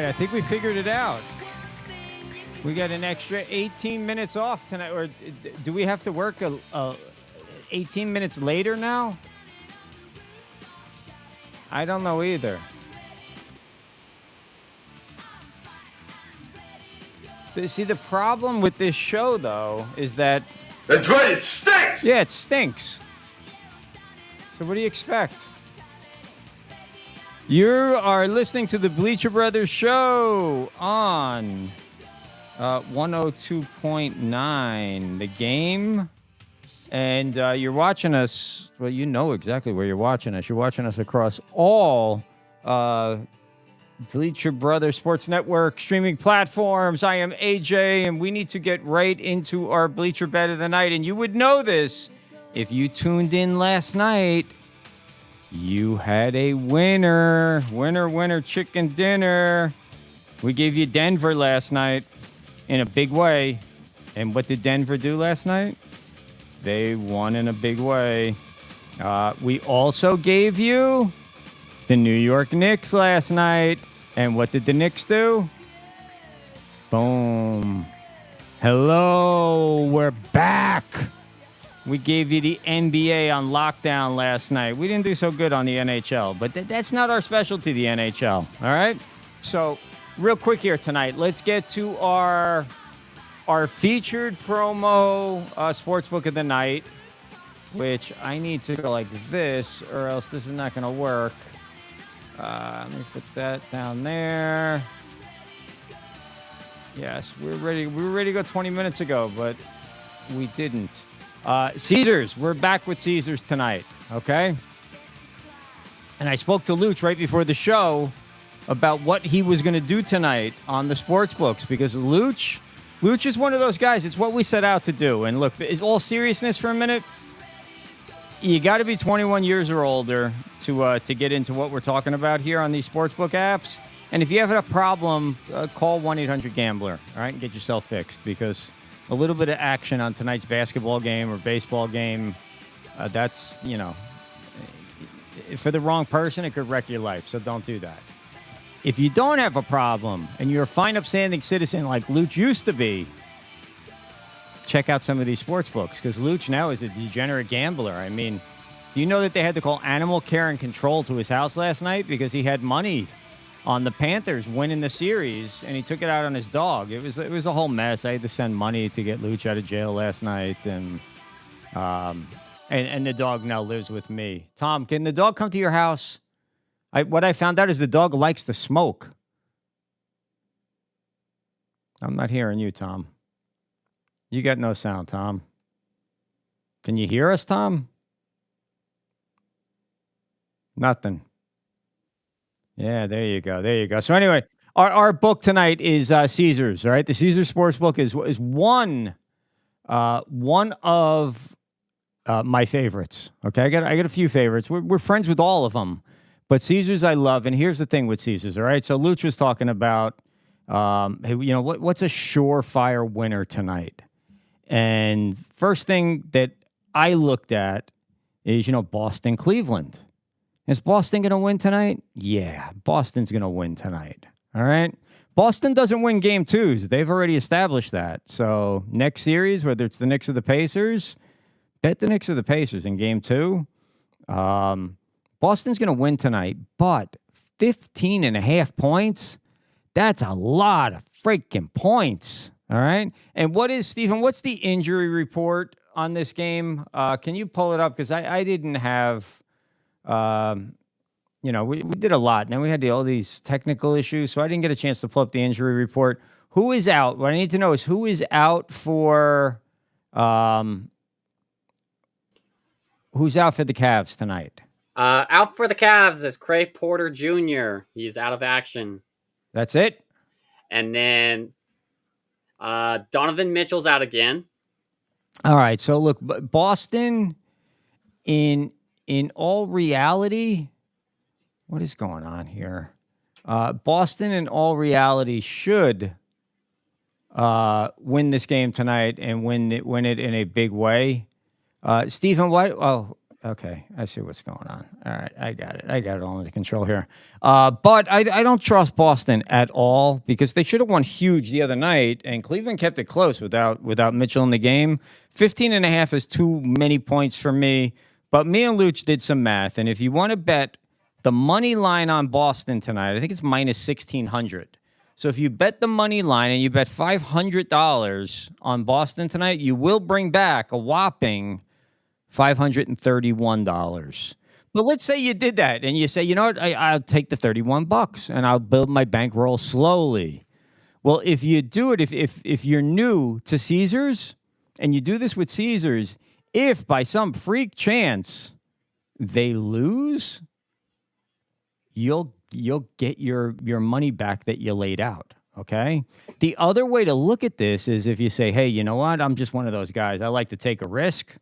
I think we figured it out. We got an extra 18 minutes off tonight. Or do we have to work 18 minutes later now? I don't know either. See, the problem with this show, though, is that... That's right, it stinks! Yeah, it stinks. So what do you expect? You are listening to the Bleacher Brothers show on 102.9 The Game. And you're watching us, well, you know exactly where you're watching us. You're watching us across all Bleacher Brothers Sports Network streaming platforms. I am AJ, and we need to get right into our Bleacher Bet of the night. And you would know this if you tuned in last night. You had a winner. Winner, chicken dinner. We gave you Denver last night in a big way. And what did Denver do last night? They won in a big way. We also gave you the New York Knicks last night. And what did the Knicks do? Boom. Hello, we're back. We gave you the NBA on lockdown last night. We didn't do so good on the NHL, but that's not our specialty, the NHL. All right? So, real quick here tonight, let's get to our featured promo sportsbook of the night, which I need to go like this, or else this is not going to work. Let me put that down there. Yes, we're ready. We were ready to go 20 minutes ago, but we didn't. Caesars, we're back with Caesars tonight, okay? And I spoke to Luch right before the show about what he was going to do tonight on the sports books, because Luch is one of those guys. It's what we set out to do. And look, is all seriousness for a minute, you got to be 21 years or older to get into what we're talking about here on these sportsbook apps. And if you have a problem, call 1-800-GAMBLER, all right, and get yourself fixed, because a little bit of action on tonight's basketball game or baseball game, that's, for the wrong person, it could wreck your life. So don't do that. If you don't have a problem and you're a fine, upstanding citizen like Luch used to be, check out some of these sports books, because Luch now is a degenerate gambler. I mean, do you know that they had to call animal care and control to his house last night because he had money on the Panthers winning the series, and he took it out on his dog? It was a whole mess. I had to send money to get Luch out of jail last night, and the dog now lives with me. Tom, can the dog come to your house? What I found out is the dog likes to smoke. I'm not hearing you, Tom. You got no sound, Tom. Can you hear us, Tom? Nothing. Yeah, there you go. So anyway, our book tonight is Caesars. All right, the Caesars Sportsbook is one of my favorites. Okay, I got a few favorites. We're friends with all of them, but Caesars I love. And here's the thing with Caesars. All right, so Luch was talking about, what's a surefire winner tonight. And first thing that I looked at is, Boston, Cleveland. Is Boston going to win tonight? Yeah, Boston's going to win tonight. All right? Boston doesn't win game twos. They've already established that. So next series, whether it's the Knicks or the Pacers, bet the Knicks or the Pacers in game two. Boston's going to win tonight, but 15.5 points, that's a lot of freaking points. All right? And Stephen, what's the injury report on this game? Can you pull it up? Because I didn't have... we did a lot, and then we had all these technical issues, so I didn't get a chance to pull up the injury report. Who is out? What I need to know is who is out for who's out for the Cavs tonight? Out for the Cavs is Craig Porter Jr. He's out of action. That's it? And then Donovan Mitchell's out again. All right, so look, Boston in all reality, what is going on here? Boston, in all reality, should win this game tonight and win it in a big way. Stephen, what? Oh, Okay, I see what's going on. All right, I got it. I got it all under control here. But I don't trust Boston at all because they should have won huge the other night, and Cleveland kept it close without Mitchell in the game. 15.5 is too many points for me. But me and Luch did some math, and if you want to bet the money line on Boston tonight, I think it's minus 1,600. So if you bet the money line and you bet $500 on Boston tonight, you will bring back a whopping $531. But let's say you did that and you say, you know what, I'll take the $31 and I'll build my bankroll slowly. Well, if you do it, if you're new to Caesars and you do this with Caesars, if by some freak chance they lose, you'll get your money back that you laid out. Okay. The other way to look at this is if you say, hey, you know what, I'm just one of those guys. I like to take a risk.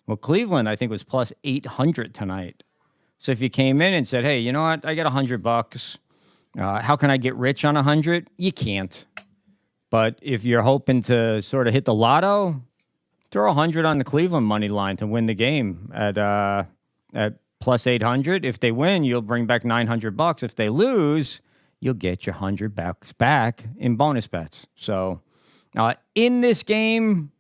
Well, Cleveland, I think, was plus 800 tonight. So if you came in and said, hey, you know what? I got $100. How can I get rich on 100? You can't. But if you're hoping to sort of hit the lotto, throw 100 on the Cleveland money line to win the game at plus 800. If they win, you'll bring back $900. If they lose, you'll get your $100 back in bonus bets. So in this game,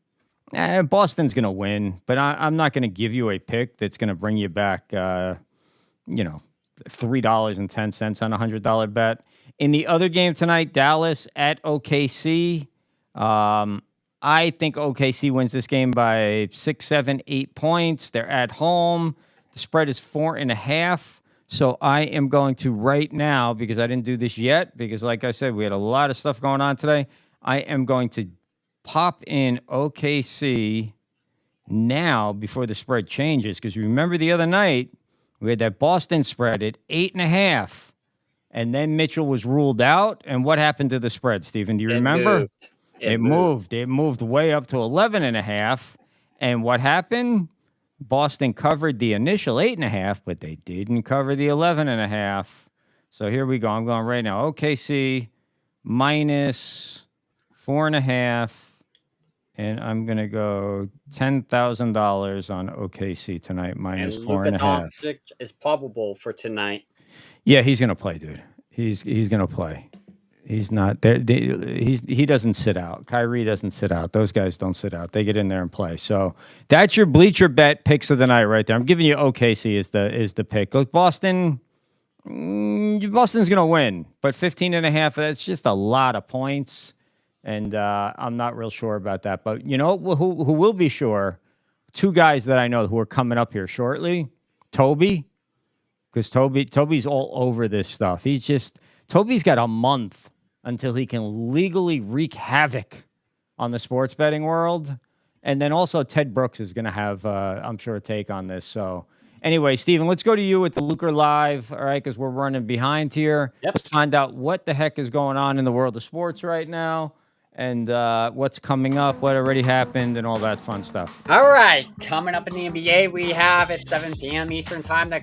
Boston's going to win, but I'm not going to give you a pick that's going to bring you back, $3.10 on a $100 bet. In the other game tonight, Dallas at OKC. I think OKC wins this game by 6, 7, 8 points. They're at home. The spread is 4.5. So I am going to right now, because I didn't do this yet, because like I said, we had a lot of stuff going on today. I am going to pop in OKC now before the spread changes, because remember the other night we had that Boston spread at 8.5, and then Mitchell was ruled out. And what happened to the spread, Stephen? Do you remember? It moved. It moved way up to 11.5. And what happened? Boston covered the initial 8.5, but they didn't cover the 11.5. So here we go. I'm going right now. OKC minus 4.5. And I'm going to go $10,000 on OKC tonight, minus 4.5. Luka Doncic is probable for tonight. Yeah, he's going to play, dude. He's going to play. He's not there. He doesn't sit out. Kyrie doesn't sit out. Those guys don't sit out. They get in there and play. So that's your BleacherBET picks of the night right there. I'm giving you OKC is the pick. Look, Boston's going to win, but 15.5. That's just a lot of points. And I'm not real sure about that. But you know who will be sure? Two guys that I know who are coming up here shortly. Toby, because Toby's all over this stuff. Toby's got a month until he can legally wreak havoc on the sports betting world. And then also Ted Brooks is going to have, I'm sure, a take on this. So anyway, Steven, let's go to you with the Lucre Live, all right, because we're running behind here. Yep. Let's find out what the heck is going on in the world of sports right now. And what's coming up, what already happened, and all that fun stuff. All right, coming up in the NBA, we have at 7 p.m. Eastern Time the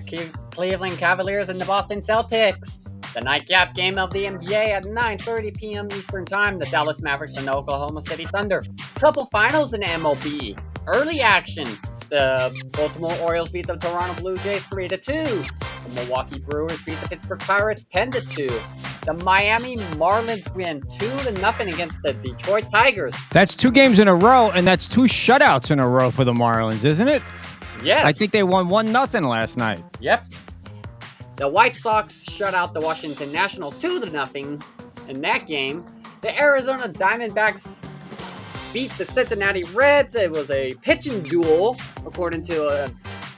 Cleveland Cavaliers and the Boston Celtics. The nightcap game of the NBA at 9:30 p.m. Eastern Time, the Dallas Mavericks and the Oklahoma City Thunder. Couple finals in MLB. Early action. The Baltimore Orioles beat the Toronto Blue Jays 3-2. The Milwaukee Brewers beat the Pittsburgh Pirates 10-2. The Miami Marlins win 2-0 against the Detroit Tigers. That's 2 games in a row, and that's 2 shutouts in a row for the Marlins, isn't it? Yes. I think they won 1-0 last night. Yep. The White Sox shut out the Washington Nationals 2-0 in that game. The Arizona Diamondbacks beat the Cincinnati Reds. It was a pitching duel, according to a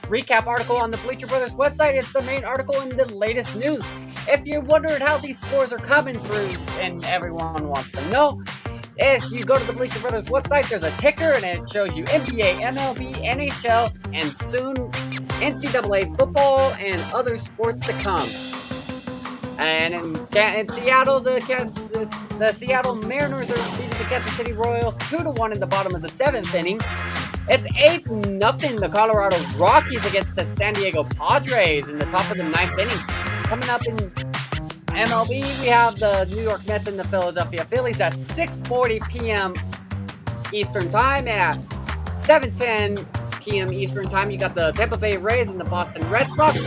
recap article on the Bleacher Brothers website. It's the main article in the latest news. If you wondered how these scores are coming through, and everyone wants to know, if you go to the Bleacher Brothers website, there's a ticker, and it shows you NBA, MLB, NHL, and soon NCAA football and other sports to come. And in Seattle, the Seattle Mariners are defeating the Kansas City Royals 2-1 in the bottom of the 7th inning. It's 8-0 the Colorado Rockies against the San Diego Padres in the top of the 9th inning. Coming up in MLB, we have the New York Mets and the Philadelphia Phillies at 6:40 p.m. Eastern Time. At 7:10 p.m. Eastern Time, you got the Tampa Bay Rays and the Boston Red Sox.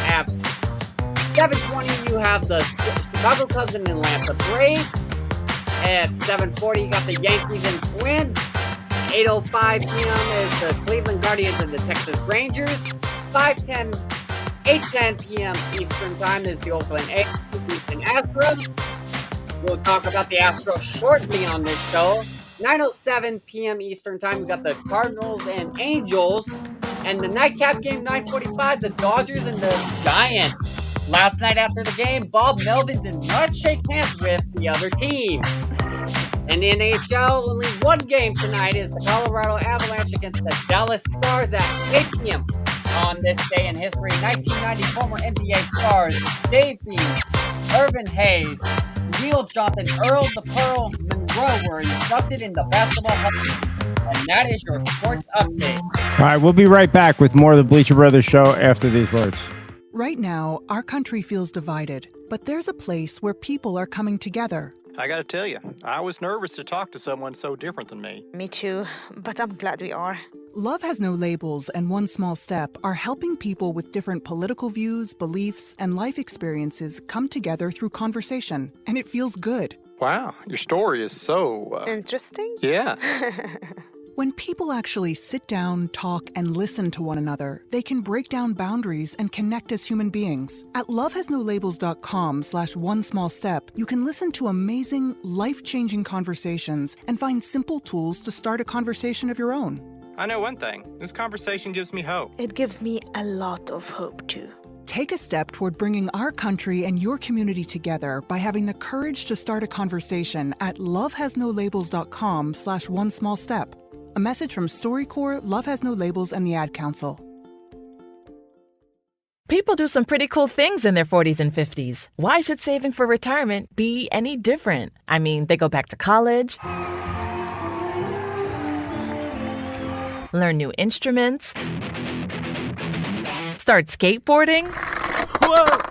At 7:20, you have the Chicago Cubs and Atlanta Braves. At 7:40, you got the Yankees and Twins. 8:05 p.m. is the Cleveland Guardians and the Texas Rangers. 8:10 p.m. Eastern Time is the Oakland A's and Astros. We'll talk about the Astros shortly on this show. 9:07 p.m. Eastern Time, we got the Cardinals and Angels. And the nightcap game, 9:45, the Dodgers and the Giants. Last night after the game, Bob Melvin did not shake hands with the other team. In the NHL, only one game tonight is the Colorado Avalanche against the Dallas Stars at 8 p.m. On this day in history, 1990 former NBA stars Dave Beam, Irvin Hayes, Neil Johnson, Earl the Pearl Monroe were inducted in the Basketball Hall of Fame. And that is your sports update. All right, we'll be right back with more of the Bleacher Brothers show after these words. Right now, our country feels divided, but there's a place where people are coming together. I gotta tell you, I was nervous to talk to someone so different than me. Me too, but I'm glad we are. Love Has No Labels and One Small Step are helping people with different political views, beliefs, and life experiences come together through conversation, and it feels good. Wow, your story is so... Interesting? Yeah. When people actually sit down, talk, and listen to one another, they can break down boundaries and connect as human beings. At lovehasnolabels.com/onesmallstep, you can listen to amazing, life-changing conversations and find simple tools to start a conversation of your own. I know one thing. This conversation gives me hope. It gives me a lot of hope too. Take a step toward bringing our country and your community together by having the courage to start a conversation at lovehasnolabels.com/onesmallstep. A message from StoryCorps, Love Has No Labels, and the Ad Council. People do some pretty cool things in their 40s and 50s. Why should saving for retirement be any different? I mean, they go back to college, learn new instruments, start skateboarding. Whoa!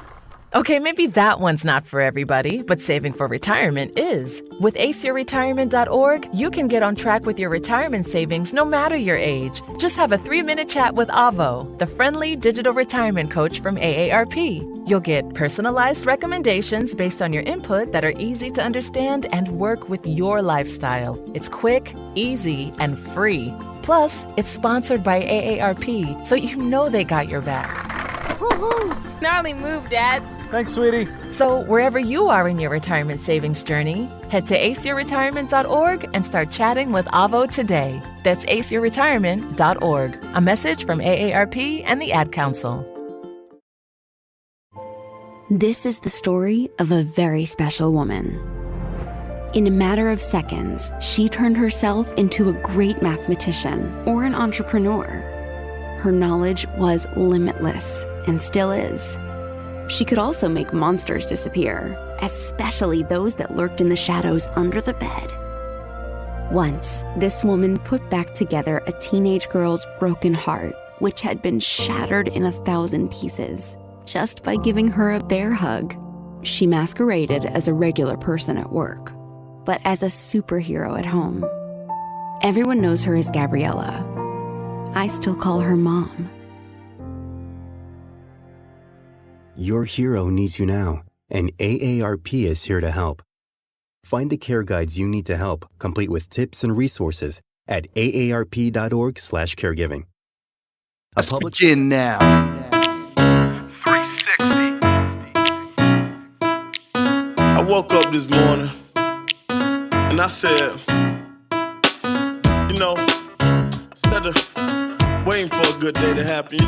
Okay, maybe that one's not for everybody, but saving for retirement is. With aceyourretirement.org, you can get on track with your retirement savings no matter your age. Just have a 3-minute chat with Avo, the friendly digital retirement coach from AARP. You'll get personalized recommendations based on your input that are easy to understand and work with your lifestyle. It's quick, easy, and free. Plus, it's sponsored by AARP, so you know they got your back. Woohoo! Gnarly move, Dad. Thanks, sweetie. So wherever you are in your retirement savings journey, head to aceyourretirement.org and start chatting with Avo today. That's aceyourretirement.org. A message from AARP and the Ad Council. This is the story of a very special woman. In a matter of seconds, she turned herself into a great mathematician or an entrepreneur. Her knowledge was limitless and still is. She could also make monsters disappear, especially those that lurked in the shadows under the bed. Once, this woman put back together a teenage girl's broken heart, which had been shattered in 1,000 pieces, just by giving her a bear hug. She masqueraded as a regular person at work, but as a superhero at home. Everyone knows her as Gabriella. I still call her Mom. Your hero needs you now, and AARP is here to help. Find the care guides you need to help, complete with tips and resources at aarp.org/caregiving. Let's begin now. 360. I woke up this morning and I said, instead of waiting for a good day to happen,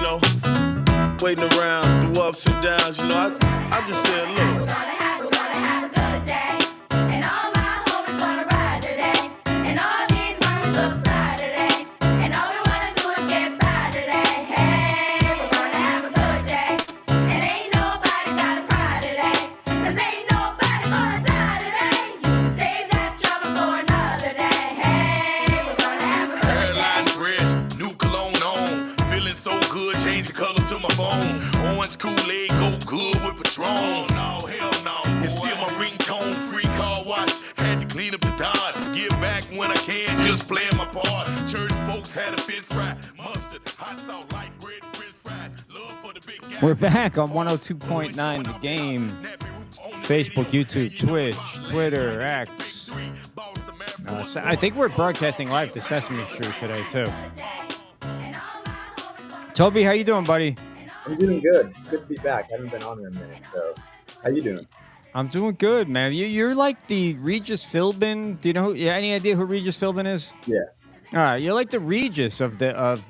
waiting around through ups and downs, I just said, look. We're gonna have a good day, and all my homies gonna ride today, and all these mamas look fly today, and all we wanna do is get by today. Hey, we're gonna have a good day, and ain't nobody gotta cry today, 'cause ain't nobody gonna die today. You can save that trouble for another day. Hey, we're gonna have a good day. Hairline fresh, new cologne on, feeling so good, change the color to my phone. Orange Kool-Aid go good with Patron. No, hell no. It's still my ringtone, free car wash. Had to clean up the Dodge, give back when I can, just playing my part. Church folks had a fish fry, mustard, hot sauce, light bread, french fries. Love for the big guy. We're back on 102.9 The Game. Facebook, YouTube, Twitch, Twitter, X. So I think we're broadcasting live to Sesame Street today, too. Toby, how you doing, buddy? I'm doing good. It's good to be back. I haven't been on in a minute, so how you doing? I'm doing good, man. You're like the Regis Philbin. Do you know? Any idea who Regis Philbin is? Yeah. All right, you're like the Regis of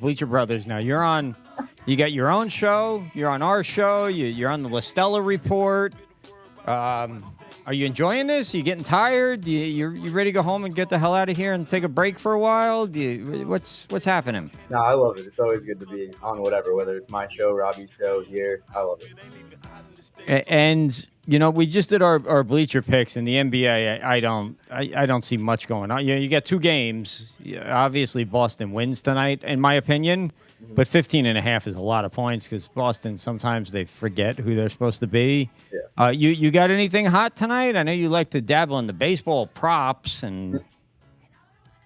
Bleacher Brothers now. You're on. You got your own show. You're on our show. You're on the La Stella Report. Are you enjoying this? Are you getting tired? You ready to go home and get the hell out of here and take a break for a while? What's happening? No, I love it. It's always good to be on whatever, whether it's my show, Robbie's show, here. I love it. And we just did our Bleacher picks in the NBA. I don't see much going on. You get 2 games. Obviously, Boston wins tonight, in my opinion. But 15.5 is a lot of points because Boston, sometimes they forget who they're supposed to be. Yeah. You got anything hot tonight? I know you like to dabble in the baseball props. And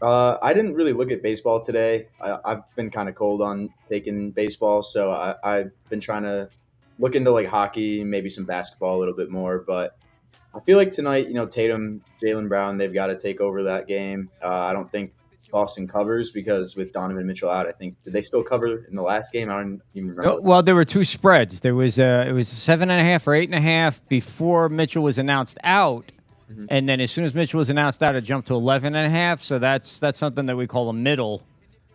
I didn't really look at baseball today. I've been kind of cold on taking baseball, so I've been trying to look into like hockey, maybe some basketball a little bit more. But I feel like tonight, Tatum, Jaylen Brown, they've got to take over that game. I don't think Boston covers because with Donovan Mitchell out, I think did they still cover in the last game? I don't even remember. Well, there were 2 spreads. There was it was 7.5 or 8.5 before Mitchell was announced out, and then as soon as Mitchell was announced out, it jumped to 11.5. So that's something that we call a middle,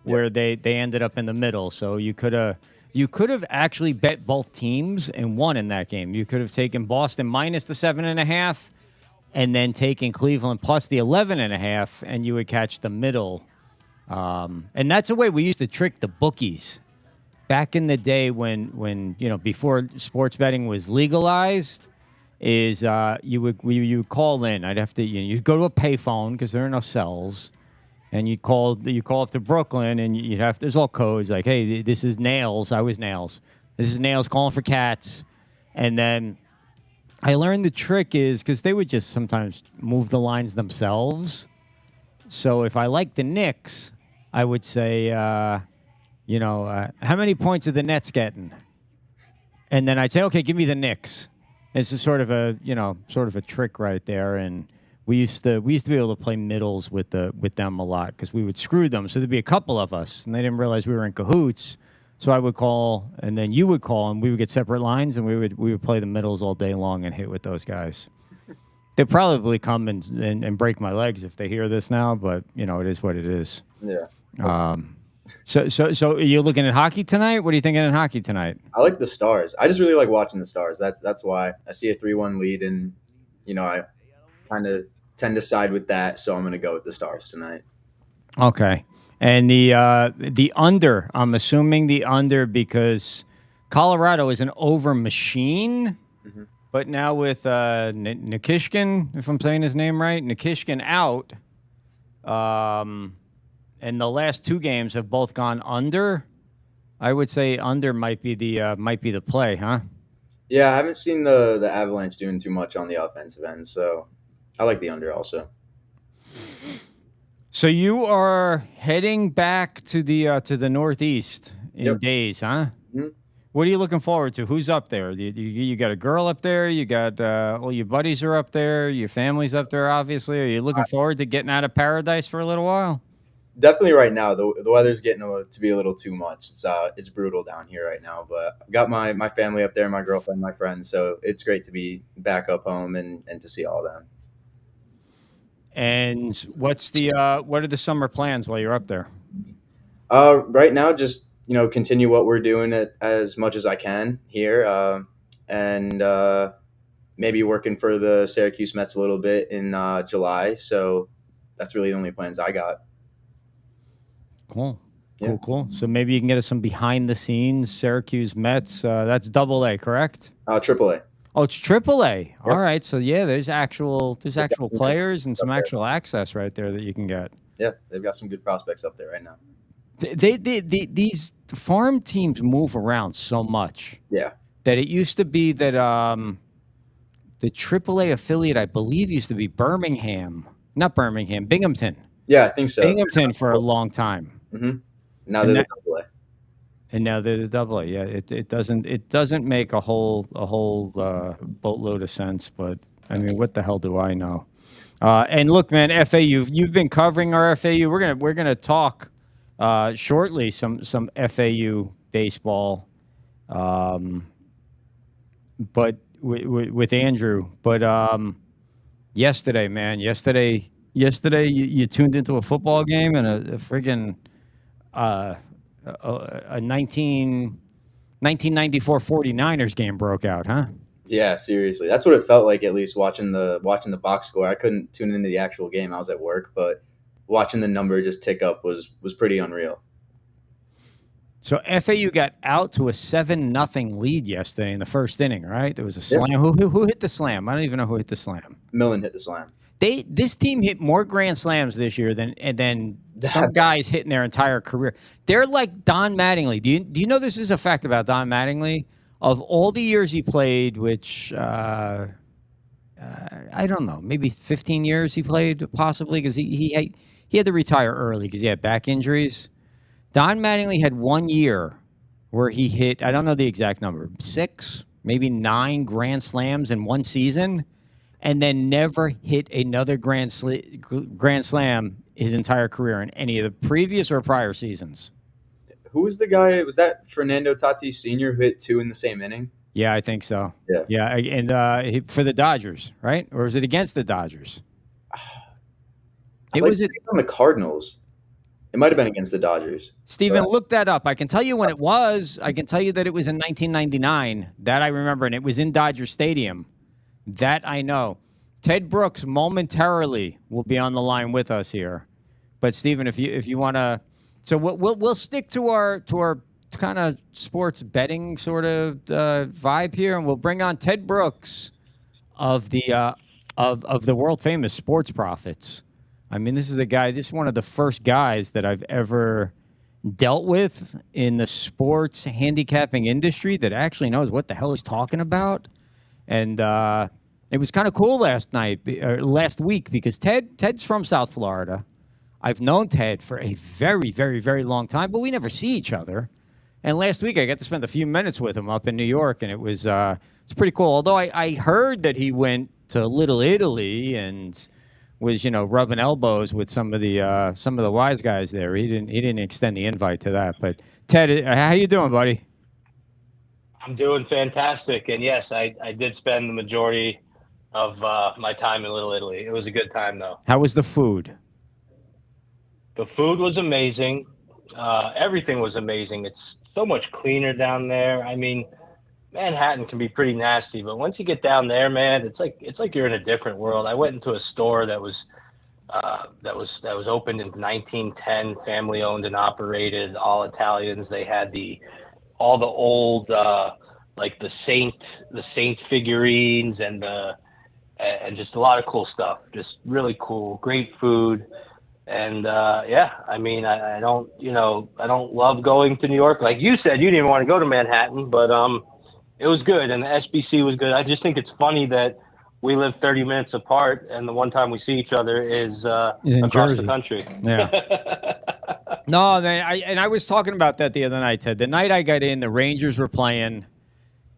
where they ended up in the middle. So you could have actually bet both teams and won in that game. You could have taken Boston minus the 7.5. And then taking Cleveland plus the 11.5, and you would catch the middle. And that's a way we used to trick the bookies back in the day when before sports betting was legalized. Is you would call in. I'd have to you'd go to a payphone because there are no cells, and you call up to Brooklyn, and you'd have there's all codes like, hey, this is Nails. I was Nails. This is Nails calling for Cats, and then. I learned the trick is because they would just sometimes move the lines themselves. So if I like the Knicks, I would say, how many points are the Nets getting? And then I'd say, okay, give me the Knicks. It's a sort of a trick right there. And we used to be able to play middles with them a lot because we would screw them. So there'd be a couple of us, and they didn't realize we were in cahoots. So I would call, and then you would call, and we would get separate lines, and we would play the middles all day long and hit with those guys. They'd probably come and break my legs if they hear this now, but it is what it is. Yeah. So are you looking at hockey tonight? What are you thinking in hockey tonight? I like the Stars. I just really like watching the Stars. That's why I see a 3-1 lead, and I kind of tend to side with that. So I'm going to go with the Stars tonight. Okay. And the under, I'm assuming the under because Colorado is an over machine, but now with Nikishkin, if I'm saying his name right, Nikishkin out, and the last 2 games have both gone under. I would say under might be the play, huh? Yeah, I haven't seen the Avalanche doing too much on the offensive end, so I like the under also. So you are heading back to the Northeast in days, huh? Mm-hmm. What are you looking forward to? Who's up there? You got a girl up there? You got all your buddies are up there? Your family's up there, obviously. Are you looking forward to getting out of paradise for a little while? Definitely right now. The weather's getting to be a little too much. It's brutal down here right now. But I've got my family up there, my girlfriend, my friends. So it's great to be back up home and to see all of them. And what are the summer plans while you're up there? Right now, just continue what we're doing as much as I can here, and maybe working for the Syracuse Mets a little bit in July. So that's really the only plans I got. Cool. So maybe you can get us some behind the scenes Syracuse Mets. That's AA, correct? AAA. Oh, it's AAA. Yep. All right. So yeah, there's actual players and some actual access right there that you can get. Yeah, they've got some good prospects up there right now. These farm teams move around so much. Yeah. That it used to be that the AAA affiliate, I believe, used to be Binghamton. Yeah, I think so. Binghamton for a long time. Mm-hmm. Now they're the Double A. And now they're the Double A. Yeah, it doesn't make a whole boatload of sense. But I mean, what the hell do I know? And look, man, FAU, you've been covering our FAU. We're gonna talk shortly some FAU baseball, but with Andrew. But yesterday, man, yesterday you tuned into a football game and a friggin' a 1994 49ers game broke out, huh? Yeah, seriously. That's what it felt like, at least watching the box score. I couldn't tune into the actual game. I was at work, but watching the number just tick up was pretty unreal. So FAU got out to a 7-0 lead yesterday in the first inning, right? There was a slam. Yep. Who hit the slam? I don't even know who hit the slam. Millen hit the slam. This team hit more grand slams this year than some guys hit in their entire career. They're like Don Mattingly. Do you know this is a fact about Don Mattingly? Of all the years he played, which I don't know, maybe 15 years he played possibly, because he had to retire early because he had back injuries. Don Mattingly had 1 year where he hit, I don't know the exact number, 6, maybe 9 grand slams in one season, and then never hit another grand slam his entire career in any of the previous or prior seasons. Who was the guy? Was that Fernando Tatis Sr. who hit 2 in the same inning? Yeah, I think so. Yeah. And for the Dodgers, right? Or was it against the Dodgers? It was on the Cardinals. It might have been against the Dodgers. Steven, look that up. I can tell you when it was. I can tell you that it was in 1999. That I remember, and it was in Dodger Stadium. That I know. Ted Brooks momentarily will be on the line with us here. But Steven, if you want to, so we'll stick to our kind of sports betting sort of vibe here, and we'll bring on Ted Brooks of the world famous Sports Profits. I mean, this is one of the first guys that I've ever dealt with in the sports handicapping industry that actually knows what the hell he's talking about. And it was kind of cool last week because Ted's from South Florida. I've known Ted for a very, very, very long time, but we never see each other. And last week I got to spend a few minutes with him up in New York, and it's pretty cool. Although I heard that he went to Little Italy and was rubbing elbows with some of the wise guys there. He didn't extend the invite to that. But Ted, how you doing, buddy? I'm doing fantastic, and yes, I did spend the majority of my time in Little Italy. It was a good time, though. How was the food? The food was amazing. Everything was amazing. It's so much cleaner down there. I mean, Manhattan can be pretty nasty, but once you get down there, man, it's like you're in a different world. I went into a store that was opened in 1910, family owned and operated, all Italians. They had all the old like the saint figurines and just a lot of cool stuff. Just really cool, great food. And I mean, I don't love going to New York. Like you said, you didn't even want to go to Manhattan, but it was good, and the SBC was good. I just think it's funny that we live 30 minutes apart, and the one time we see each other is across Jersey. the country. Yeah. No, man, I was talking about that the other night, Ted. The night I got in, the Rangers were playing,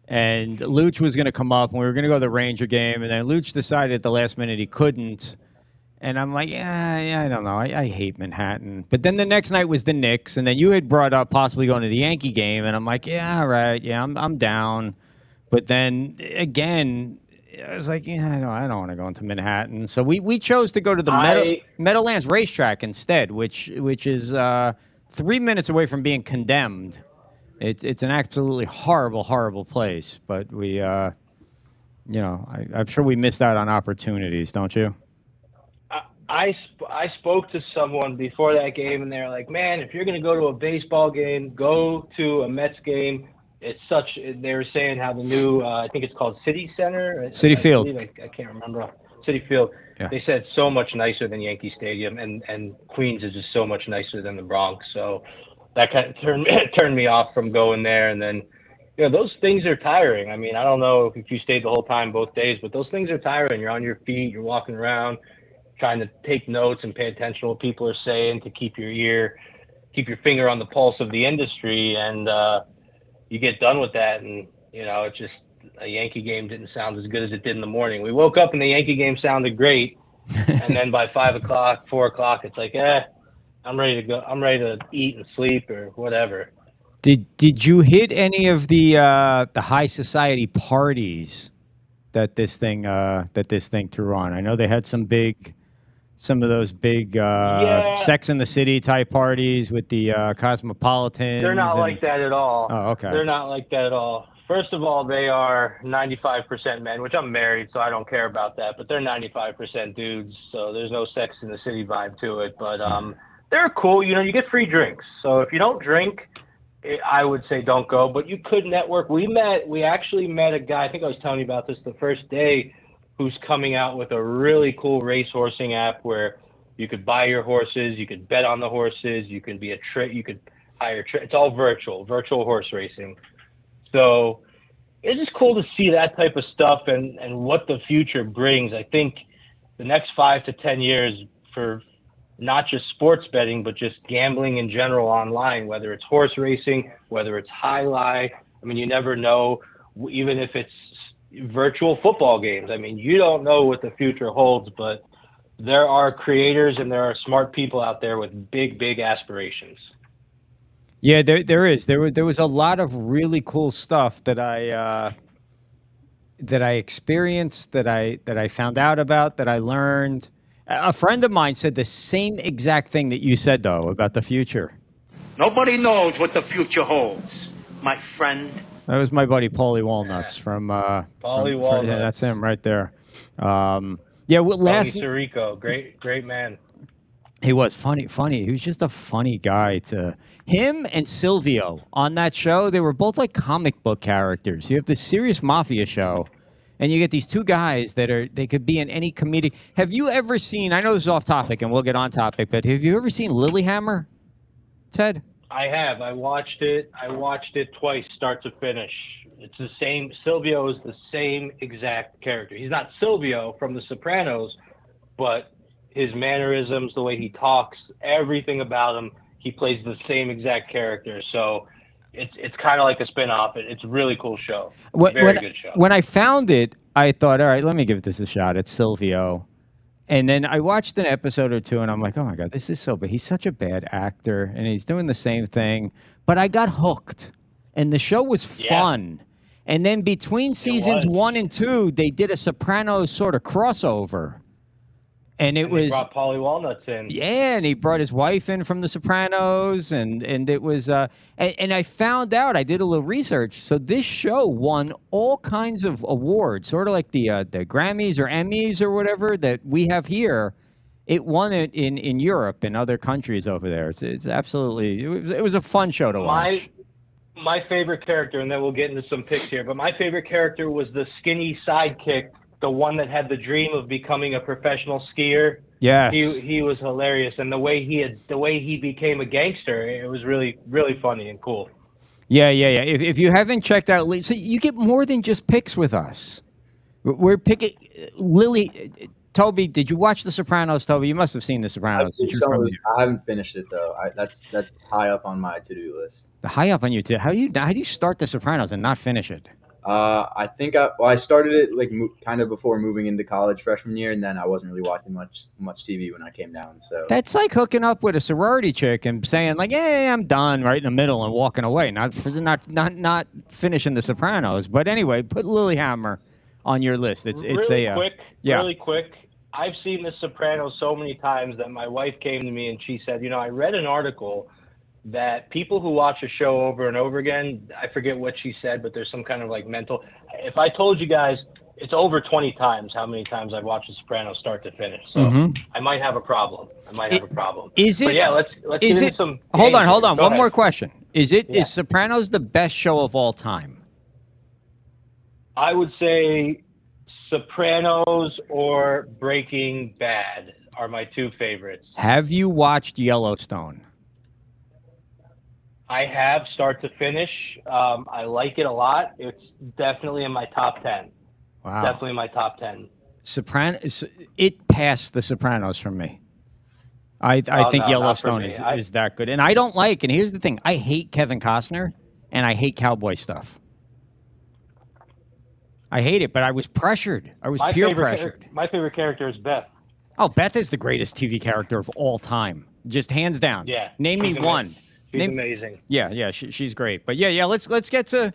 and Luch was going to come up, and we were going to go to the Ranger game, and then Luch decided at the last minute he couldn't. And I'm like, yeah, I don't know. I hate Manhattan. But then the next night was the Knicks, and then you had brought up possibly going to the Yankee game, and I'm like, yeah, all right, yeah, I'm down. But then again, I was like, yeah, I don't want to go into Manhattan. So we chose to go to the Meadowlands racetrack instead, which is 3 minutes away from being condemned. It's an absolutely horrible, horrible place. But we, I'm sure we missed out on opportunities, don't you? I spoke to someone before that game, and they're like, man, if you're going to go to a baseball game, go to a Mets game. They were saying how the new, I think it's called City Center. City Field. I can't remember. City Field. Yeah. They said so much nicer than Yankee Stadium, and Queens is just so much nicer than the Bronx. So that kind of turned me off from going there. And then, those things are tiring. I mean, I don't know if you stayed the whole time both days, but those things are tiring. You're on your feet. You're walking around, trying to take notes and pay attention to what people are saying to keep your ear keep your finger on the pulse of the industry, and you get done with that, and it's just a Yankee game didn't sound as good as it did in the morning. We woke up and the Yankee game sounded great, and then by 5 o'clock, 4 o'clock, it's like, I'm ready to go. I'm ready to eat and sleep or whatever. Did you hit any of the high society parties that this thing threw on? I know they had some of those big Sex in the City type parties with the Cosmopolitans. They're not like that at all. Oh, okay. They're not like that at all. First of all, they are 95% men, which I'm married, so I don't care about that. But they're 95% dudes, so there's no Sex in the City vibe to it. But they're cool. You get free drinks. So if you don't drink, I would say don't go. But you could network. We actually met a guy, I think I was telling you about this the first day, who's coming out with a really cool racehorsing app where you could buy your horses, you could bet on the horses, you could be you could hire it's all virtual horse racing. So it's just cool to see that type of stuff and what the future brings. I think the next 5 to 10 years for not just sports betting, but just gambling in general online, whether it's horse racing, whether it's highlight. I mean, you never know, even if it's virtual football games. I mean, you don't know what the future holds, but there are creators and there are smart people out there with big, big aspirations. Yeah, there is. There was a lot of really cool stuff that I experienced, that I found out about, that I learned. A friend of mine said the same exact thing that you said, though, about the future. Nobody knows what the future holds, my friend. That was my buddy Paulie Walnuts from Paulie Walnuts. Yeah, that's him right there. Tony Sirico, great man. He was funny. He was just a funny guy. Him and Silvio on that show, they were both like comic book characters. You have the Serious Mafia show, and you get these two guys they could be in any comedic. Have you ever seen, I know this is off topic and we'll get on topic, but have you ever seen Lilyhammer, Ted? I have. I watched it twice, start to finish. It's the same. Silvio is the same exact character. He's not Silvio from The Sopranos, but his mannerisms, the way he talks, everything about him, he plays the same exact character. So it's kind of like a spin-off. It's a really cool show. Very good show. When I found it, I thought, all right, let me give this a shot. It's Silvio. And then I watched an episode or two, and I'm like, oh, my God, this is so bad. He's such a bad actor, and he's doing the same thing. But I got hooked, and the show was fun. And then between seasons 1 and 2, they did a Sopranos sort of crossover. And it was brought Paulie Walnuts in. Yeah, and he brought his wife in from The Sopranos, and it was and I found out, I did a little research. So this show won all kinds of awards, sort of like the Grammys or Emmys or whatever that we have here. It won it in Europe and other countries over there. It's absolutely it was a fun show to watch. My favorite character, and then we'll get into some picks here, but my favorite character was the skinny sidekick, the one that had the dream of becoming a professional skier. Yes. He was hilarious, and the way he became a gangster, it was really, really funny and cool. Yeah. If you haven't checked out, so you get more than just picks with us. We're picking Toby, did you watch The Sopranos, Toby? You must have seen The Sopranos. I've seen some of it. I haven't finished it though. That's high up on my to-do list. High up on you too. How do you start The Sopranos and not finish it? I think I started it like kind of before moving into college freshman year, and then I wasn't really watching much TV when I came down. So that's like hooking up with a sorority chick and saying like, "Hey, I'm done," right in the middle and walking away, not finishing The Sopranos. But anyway, put Lilyhammer on your list. It's really quick. I've seen The Sopranos so many times that my wife came to me and she said, I read an article that people who watch a show over and over again, I forget what she said, but there's some kind of like mental. If I told you guys, it's over 20 times how many times I've watched The Sopranos start to finish. So I might have a problem. Is it? But yeah, let's get into some. Hold on. One more question. Is Sopranos the best show of all time? I would say Sopranos or Breaking Bad are my two favorites. Have you watched Yellowstone? I have, start to finish. I like it a lot. It's definitely in my top 10. Wow. Definitely my top 10. Sopranos, it passed The Sopranos for me. I think not for Yellowstone me. is that good. And I don't like, and here's the thing, I hate Kevin Costner, and I hate cowboy stuff. I hate it, but I was pressured. I was peer pressured. My favorite character is Beth. Oh, Beth is the greatest TV character of all time. Just hands down. Yeah. Name me one. She's amazing. Yeah, she's great. But yeah, let's get to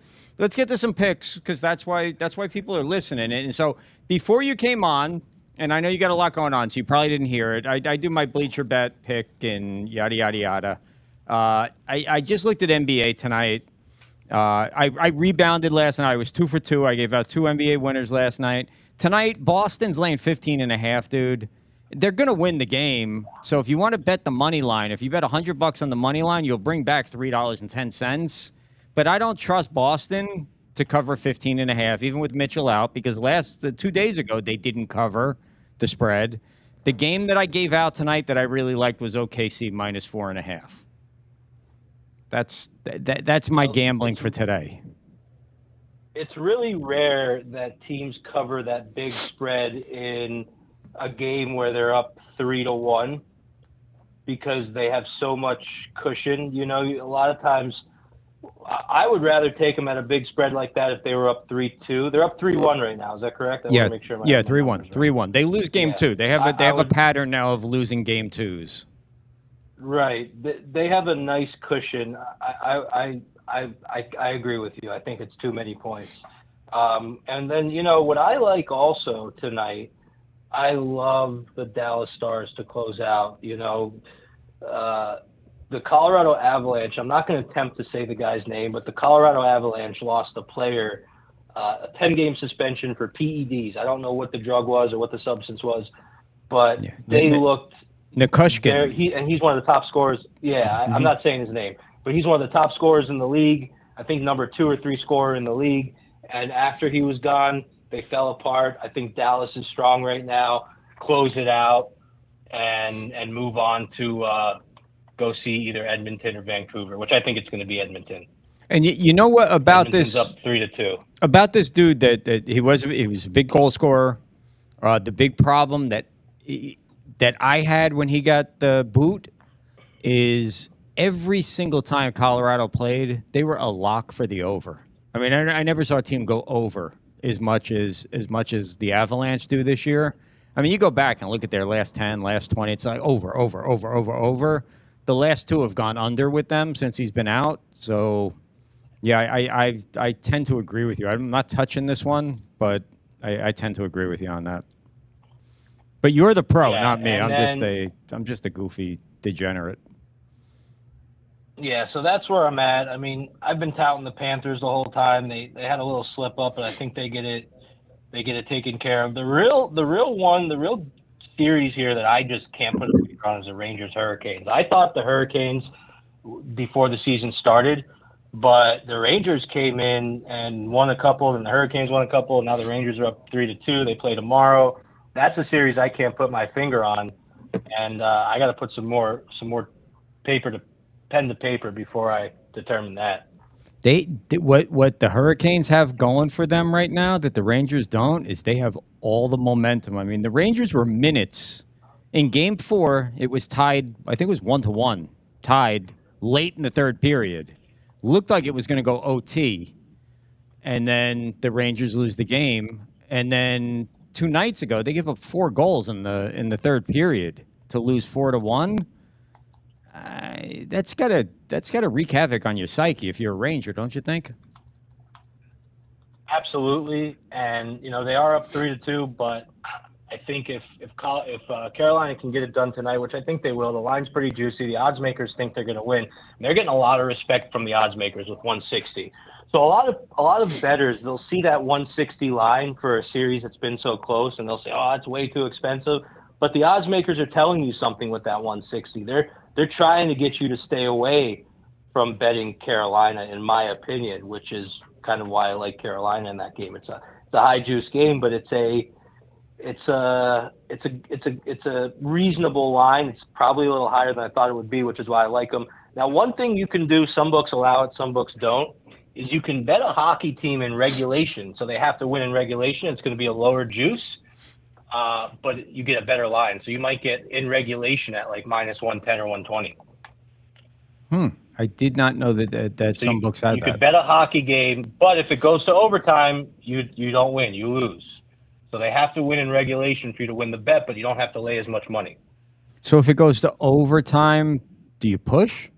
some picks, because that's why people are listening. And so before you came on, and I know you got a lot going on, so you probably didn't hear it. I do my BleacherBET pick and yada yada yada. I just looked at NBA tonight. I rebounded last night. I was 2 for 2. I gave out 2 NBA winners last night. Tonight, Boston's laying 15.5, dude. They're going to win the game. So if you want to bet the money line, if you bet $100 on the money line, you'll bring back $3.10. But I don't trust Boston to cover 15.5, even with Mitchell out, because 2 days ago they didn't cover the spread. The game that I gave out tonight that I really liked was OKC minus 4.5. That's my gambling for today. It's really rare that teams cover that big spread in a game where they're up 3-1 because they have so much cushion. You know, a lot of times I would rather take them at a big spread like that if they were up 3-2. They're up 3-1 right now. Is that correct? I want to make sure 3-1. 3-1. They lose game 2. They have a pattern now of losing game 2s. Right. They have a nice cushion. I agree with you. I think it's too many points. And then, you know, what I like also tonight, I love the Dallas Stars to close out. You know, the Colorado Avalanche, I'm not going to attempt to say the guy's name, but the Colorado Avalanche lost a player, a 10-game suspension for PEDs. I don't know what the drug was or what the substance was, but they looked... Nikushkin. He's one of the top scorers. Yeah, I'm not saying his name, but he's one of the top scorers in the league. I think number 2 or 3 scorer in the league. And after he was gone, they fell apart. I think Dallas is strong right now. Close it out and move on to go see either Edmonton or Vancouver, which I think it's going to be Edmonton. And you know what about Edmonton's this? Up 3-2. About this dude that he was a big goal scorer. The big problem that I had when he got the boot is every single time Colorado played, they were a lock for the over. I mean, I never saw a team go over as much as the Avalanche do this year. I mean, you go back and look at their last 10, last 20, it's like over. The last 2 have gone under with them since he's been out. So, yeah, I tend to agree with you. I'm not touching this one, but I tend to agree with you on that. But you're the pro, not me. I'm just a goofy degenerate. Yeah, so that's where I'm at. I mean, I've been touting the Panthers the whole time. They had a little slip up, but I think they get it taken care of. The real series here that I just can't put a finger on is the Rangers Hurricanes. I thought the Hurricanes before the season started, but the Rangers came in and won a couple, and the Hurricanes won a couple, and now the Rangers are up 3-2. They play tomorrow. That's a series I can't put my finger on, and I got to put some more pen to paper before I determine that. What the Hurricanes have going for them right now that the Rangers don't is they have all the momentum. I mean, the Rangers were minutes in Game 4. It was tied. I think it was 1-1, tied late in the third period. Looked like it was going to go OT, and then the Rangers lose the game, and then 2 nights ago, they gave up 4 goals in the third period to lose 4-1. That's gotta wreak havoc on your psyche if you're a Ranger, don't you think? Absolutely, and you know they are up 3-2, but I think if Carolina can get it done tonight, which I think they will, the line's pretty juicy. The odds makers think they're going to win. They're getting a lot of respect from the odds makers with 160. So a lot of bettors, they'll see that 160 line for a series that's been so close, and they'll say, "Oh, that's way too expensive." But the odds makers are telling you something with that 160. They're trying to get you to stay away from betting Carolina, in my opinion, which is kind of why I like Carolina in that game. It's a high juice game, but it's a reasonable line. It's probably a little higher than I thought it would be, which is why I like them. Now, one thing you can do, some books allow it, some books don't, is you can bet a hockey team in regulation. So they have to win in regulation. It's going to be a lower juice. but you get a better line. So you might get in regulation at like -110 or 120. I did not know that So some books had you that. could bet a hockey game, but if it goes to overtime, you don't win, you lose. So they have to win in regulation for you to win the bet, but you don't have to lay as much money. So if it goes to overtime, do you push?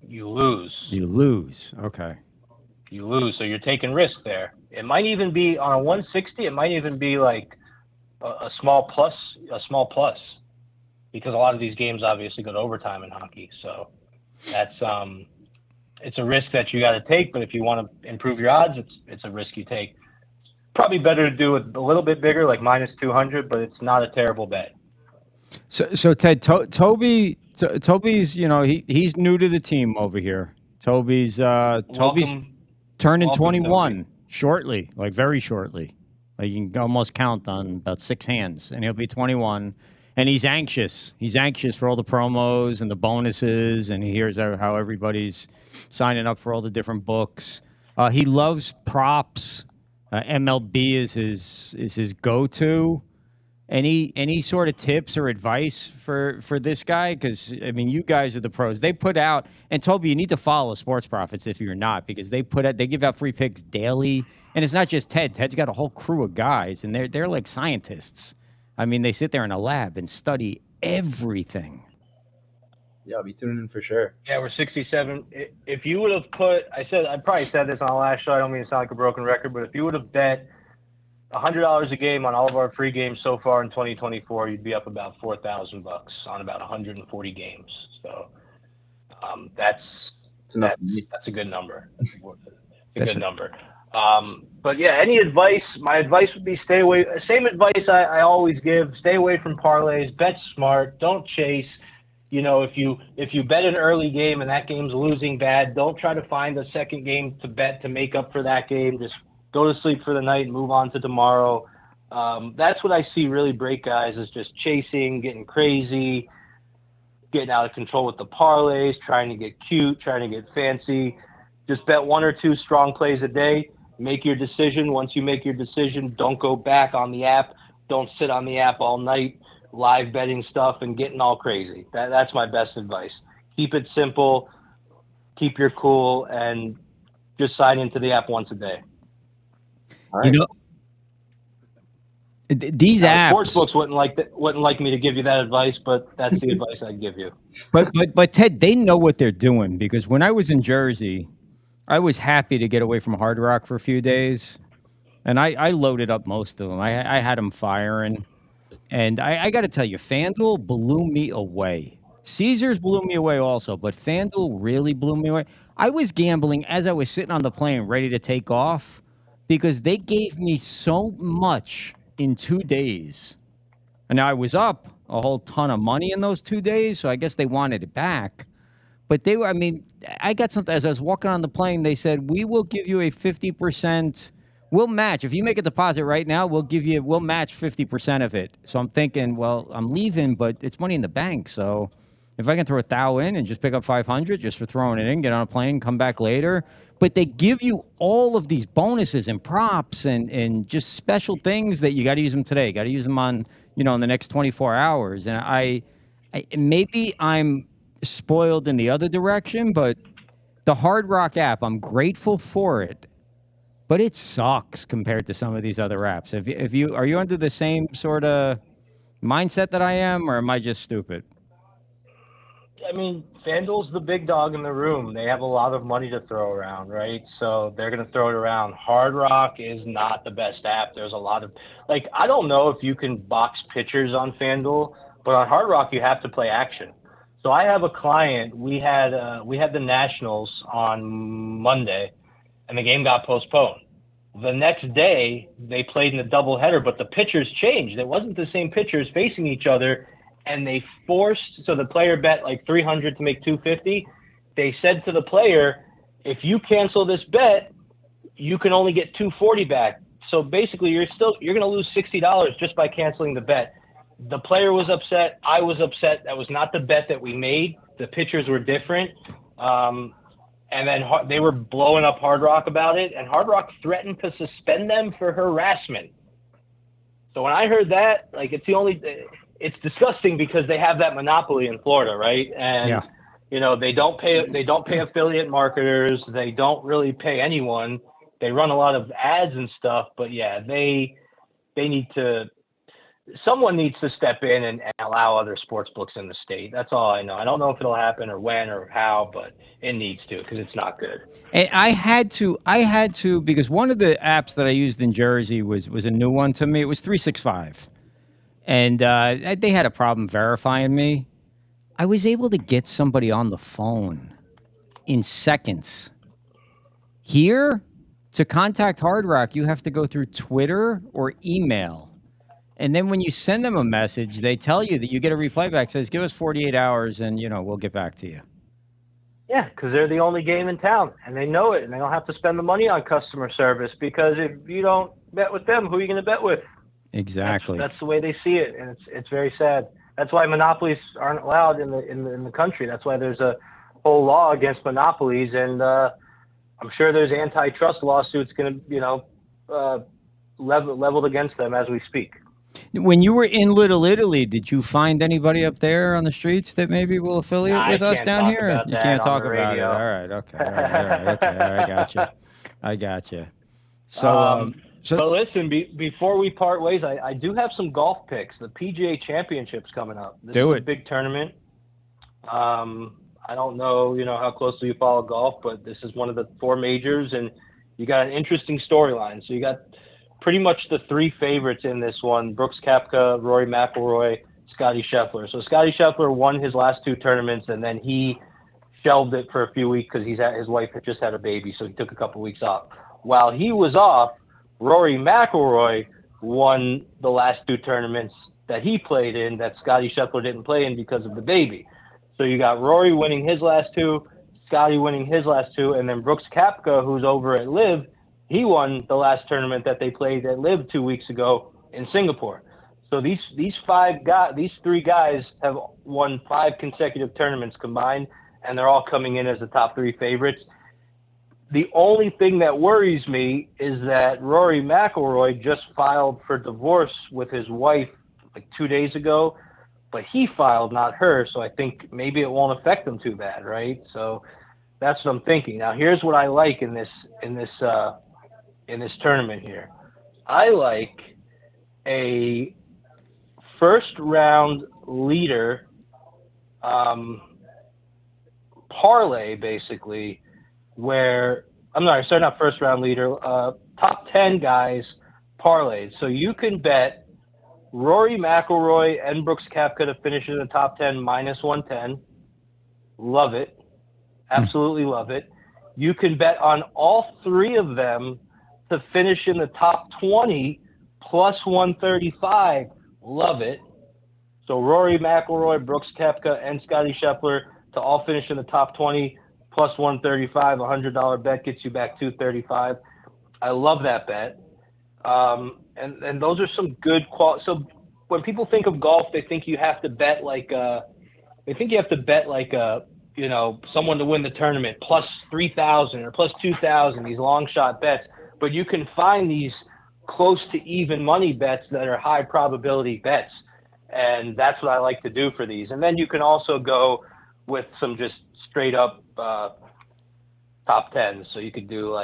You lose. You lose. Okay. You lose, so you're taking risk there. It might even be on a 160. It might even be like a small plus, because a lot of these games obviously go to overtime in hockey. So that's it's a risk that you got to take. But if you want to improve your odds, it's a risk you take. Probably better to do it a little bit bigger, like -200, but it's not a terrible bet. So Ted, Toby's he's new to the team over here. Toby's turning 21 shortly, like very shortly. Like you can almost count on about 6 hands, and he'll be 21. And he's anxious. He's anxious for all the promos and the bonuses, and he hears how everybody's signing up for all the different books. He loves props. MLB is his go-to. Any sort of tips or advice for this guy? Because, I mean, you guys are the pros. They put out, and Toby, you need to follow Sports Profits if you're not, because they give out free picks daily. And it's not just Ted. Ted's got a whole crew of guys, and they're like scientists. I mean, they sit there in a lab and study everything. Yeah, I'll be tuning in for sure. Yeah, we're 67. If you would have I probably said this on the last show. I don't mean to sound like a broken record, but if you would have bet $100 a game on all of our free games so far in 2024, you'd be up about $4,000 on about 140 games. So that's a good number. It's a good number. But yeah, any advice? My advice would be stay away. Same advice I always give: stay away from parlays. Bet smart. Don't chase. If you bet an early game and that game's losing bad, don't try to find a second game to bet to make up for that game. Just go to sleep for the night and move on to tomorrow. That's what I see really break guys, is just chasing, getting crazy, getting out of control with the parlays, trying to get cute, trying to get fancy. Just bet 1 or 2 strong plays a day. Make your decision. Once you make your decision, don't go back on the app. Don't sit on the app all night, live betting stuff and getting all crazy. That's my best advice. Keep it simple, keep your cool, and just sign into the app once a day. Right. These apps, sports books wouldn't like me to give you that advice, but that's the advice I'd give you. But Ted, they know what they're doing, because when I was in Jersey, I was happy to get away from Hard Rock for a few days, and I loaded up most of them. I had them firing, and I got to tell you, FanDuel blew me away. Caesars blew me away also, but FanDuel really blew me away. I was gambling as I was sitting on the plane ready to take off, because they gave me so much in 2 days. And now I was up a whole ton of money in those 2 days, so I guess they wanted it back. But I got something. As I was walking on the plane, they said, we will give you a 50%, we'll match. If you make a deposit right now, we'll match 50% of it. So I'm thinking, well, I'm leaving, but it's money in the bank. So if I can throw $1,000 in and just pick up 500 just for throwing it in, get on a plane, come back later. But they give you all of these bonuses and props and just special things that you got to use them today. Got to use them on, in the next 24 hours. And I maybe I'm spoiled in the other direction, but the Hard Rock app, I'm grateful for it, but it sucks compared to some of these other apps. Are you under the same sort of mindset that I am, or am I just stupid? I mean, FanDuel's the big dog in the room. They have a lot of money to throw around, right? So they're going to throw it around. Hard Rock is not the best app. There's a lot of, I don't know if you can box pitchers on FanDuel, but on Hard Rock, you have to play action. So I have a client, we had the Nationals on Monday, and the game got postponed. The next day, they played in a doubleheader, but the pitchers changed. It wasn't the same pitchers facing each other, and they so the player bet like 300 to make 250. They said to the player, if you cancel this bet, you can only get 240 back. So basically, you're going to lose $60 just by canceling the bet. The player was upset. I was upset. That was not the bet that we made. The pitchers were different. And then they were blowing up Hard Rock about it, and Hard Rock threatened to suspend them for harassment. So when I heard that, like, it's disgusting because they have that monopoly in Florida, right? And they don't pay affiliate marketers. They don't really pay anyone. They run a lot of ads and stuff, but someone needs to step in and allow other sports books in the state. That's all I know. I don't know if it'll happen or when or how, but it needs to, because it's not good. And I had to because one of the apps that I used in Jersey was a new one to me. It was 365, and they had a problem verifying me. I was able to get somebody on the phone in seconds. Here, to contact Hard Rock, you have to go through Twitter or email. And then when you send them a message, they tell you that you get a reply back says, give us 48 hours and, we'll get back to you. Yeah, because they're the only game in town, and they know it, and they don't have to spend the money on customer service, because if you don't bet with them, who are you going to bet with? Exactly. That's the way they see it, and it's very sad. That's why monopolies aren't allowed in the country. That's why there's a whole law against monopolies, and I'm sure there's antitrust lawsuits going to, leveled against them as we speak. When you were in Little Italy, did you find anybody up there on the streets that maybe will affiliate with us down here? You can't talk about it. All right. Okay. All right. Okay. I got you. So, but listen, before we part ways, I do have some golf picks. The PGA Championship's coming up. This is a big tournament. I don't know, how closely you follow golf, but this is one of the 4 majors, and you got an interesting storyline. So you got pretty much the 3 favorites in this one: Brooks Koepka, Rory McIlroy, Scottie Scheffler. So Scottie Scheffler won his last 2 tournaments, and then he shelved it for a few weeks because his wife had just had a baby, so he took a couple weeks off. While he was off, Rory McIlroy won the last 2 tournaments that he played in that Scottie Scheffler didn't play in because of the baby. So you got Rory winning his last 2, Scottie winning his last 2, and then Brooks Koepka, who's over at LIV, he won the last tournament that they played at LIV 2 weeks ago in Singapore. So these 3 guys have won 5 consecutive tournaments combined, and they're all coming in as the top 3 favorites. The only thing that worries me is that Rory McIlroy just filed for divorce with his wife like 2 days ago, but he filed, not her. So I think maybe it won't affect him too bad, right? So that's what I'm thinking. Now, here's what I like in this tournament here. I like a first round leader parlay, basically, where not first round leader, top 10 guys parlayed. So you can bet Rory McIlroy and Brooks Koepka to finish in the top 10 minus 110. Love it. Absolutely love it. You can bet on all 3 of them to finish in the top 20 plus 135. Love it. So Rory McIlroy, Brooks Koepka, and Scottie Scheffler to all finish in the top 20 plus 135. $100 bet gets you back $235. I love that bet. And those are some good quality. So when people think of golf, they think you have to bet someone to win the tournament plus 3,000 or plus 2,000, these long shot bets. But you can find these close to even money bets that are high probability bets. And that's what I like to do for these. And then you can also go with some just straight up top 10. So you could do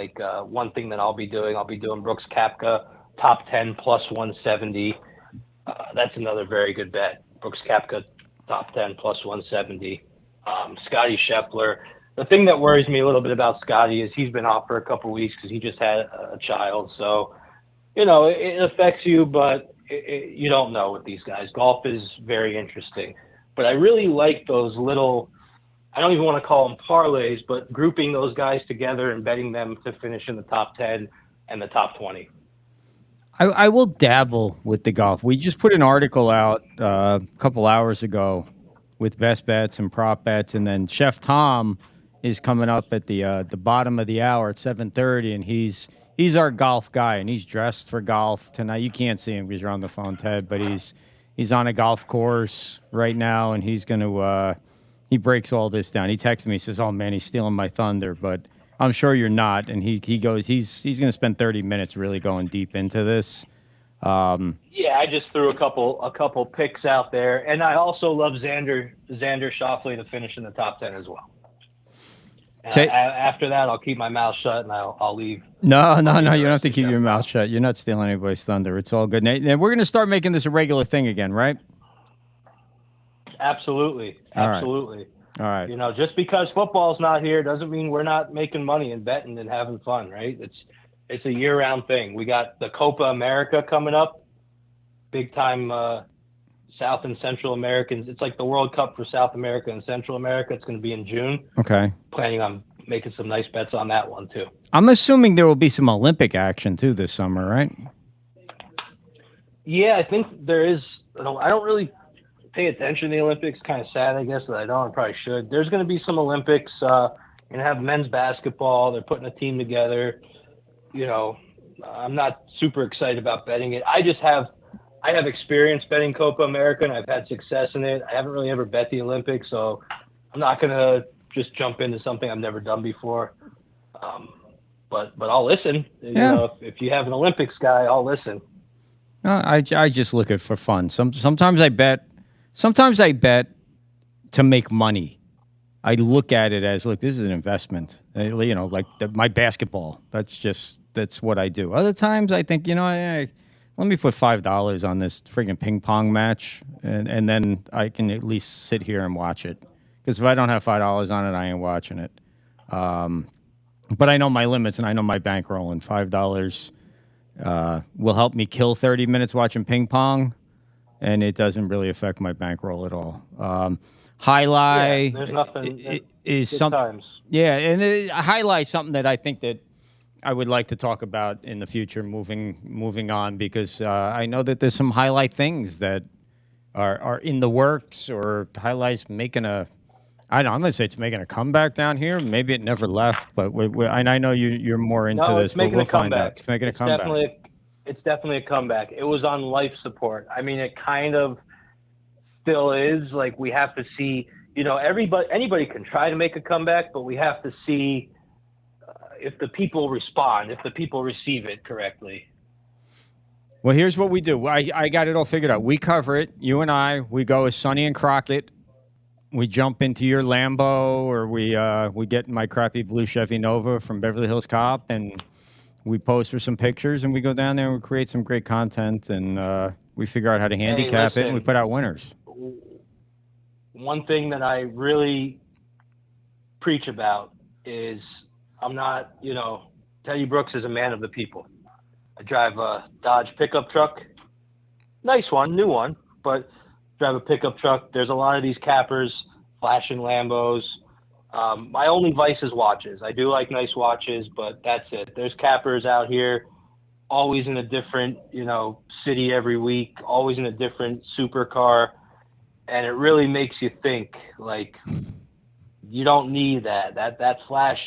one thing that I'll be doing Brooks Koepka top 10 plus 170. That's another very good bet. Brooks Koepka top 10 plus 170. Scottie Scheffler. The thing that worries me a little bit about Scottie is he's been off for a couple weeks because he just had a child. So, it affects you, but you don't know with these guys. Golf is very interesting. But I really like those little, I don't even want to call them parlays, but grouping those guys together and betting them to finish in the top 10 and the top 20. I will dabble with the golf. We just put an article out a couple hours ago with best bets and prop bets, and then Chef Tom is coming up at the bottom of the hour at 7:30, and he's our golf guy, and he's dressed for golf tonight. You can't see him because you're on the phone, Ted, but he's on a golf course right now, and he's going to he breaks all this down. He texted me, he says, "Oh man, he's stealing my thunder," but I'm sure you're not. And he goes, he's going to spend 30 minutes really going deep into this. Yeah, I just threw a couple picks out there, and I also love Xander Schauffele to finish in the top 10 as well. And after that, I'll keep my mouth shut and I'll leave. No. You don't have to keep your mouth shut. You're not stealing anybody's thunder. It's all good. And we're going to start making this a regular thing again, right? Absolutely. All right. You know, just because football's not here doesn't mean we're not making money and betting and having fun, right? It's a year-round thing. We got the Copa America coming up, big-time South and Central Americans. It's like the World Cup for South America and Central America. It's going to be in June. Okay. Planning on making some nice bets on that one, too. I'm assuming there will be some Olympic action, too, this summer, right? Yeah, I think there is. I don't really pay attention to the Olympics. Kind of sad, I guess, that I don't. I probably should. There's going to be some Olympics. You're going to have men's basketball. They're putting a team together. You know, I'm not super excited about betting it. I have experience betting Copa America, and I've had success in it. I haven't really ever bet the Olympics, so I'm not going to just jump into something I've never done before. But I'll listen. Yeah. You know, if you have an Olympics guy, I'll listen. I just look at it for fun. Sometimes I bet to make money. I look at it as, look, this is an investment. You know, like my basketball. That's what I do. Other times I think, you know, let me put $5 on this friggin' ping pong match, and then I can at least sit here and watch it. Because if I don't have $5 on it, I ain't watching it. But I know my limits and I know my bankroll, and $5 will help me kill 30 minutes watching ping pong, and it doesn't really affect my bankroll at all. Highlight there's nothing. Is something. Yeah, and highlight something that I think that I would like to talk about in the future, moving on, because I know that there's some highlight things that are in the works, or highlights making I'm going to say it's making a comeback down here. Maybe it never left, but and I know you're more into this, but we'll find out. It's making a comeback. It's definitely a comeback. It was on life support. I mean, it kind of still is. Like, we have to see, you know, anybody can try to make a comeback, but we have to see if the people respond, if the people receive it correctly. Well, here's what we do. I got it all figured out. We cover it. You and I, we go as Sonny and Crockett. We jump into your Lambo, or we get my crappy blue Chevy Nova from Beverly Hills Cop, and we pose for some pictures, and we go down there and we create some great content, and we figure out how to handicap it, and we put out winners. One thing that I really preach about is I'm not, you know, Teddy Brooks is a man of the people. I drive a Dodge pickup truck. Nice one, new one, but drive a pickup truck. There's a lot of these cappers flashing Lambos. My only vice is watches. I do like nice watches, but that's it. There's cappers out here, always in a different, you know, city every week, always in a different supercar. And it really makes you think, like, you don't need that flash.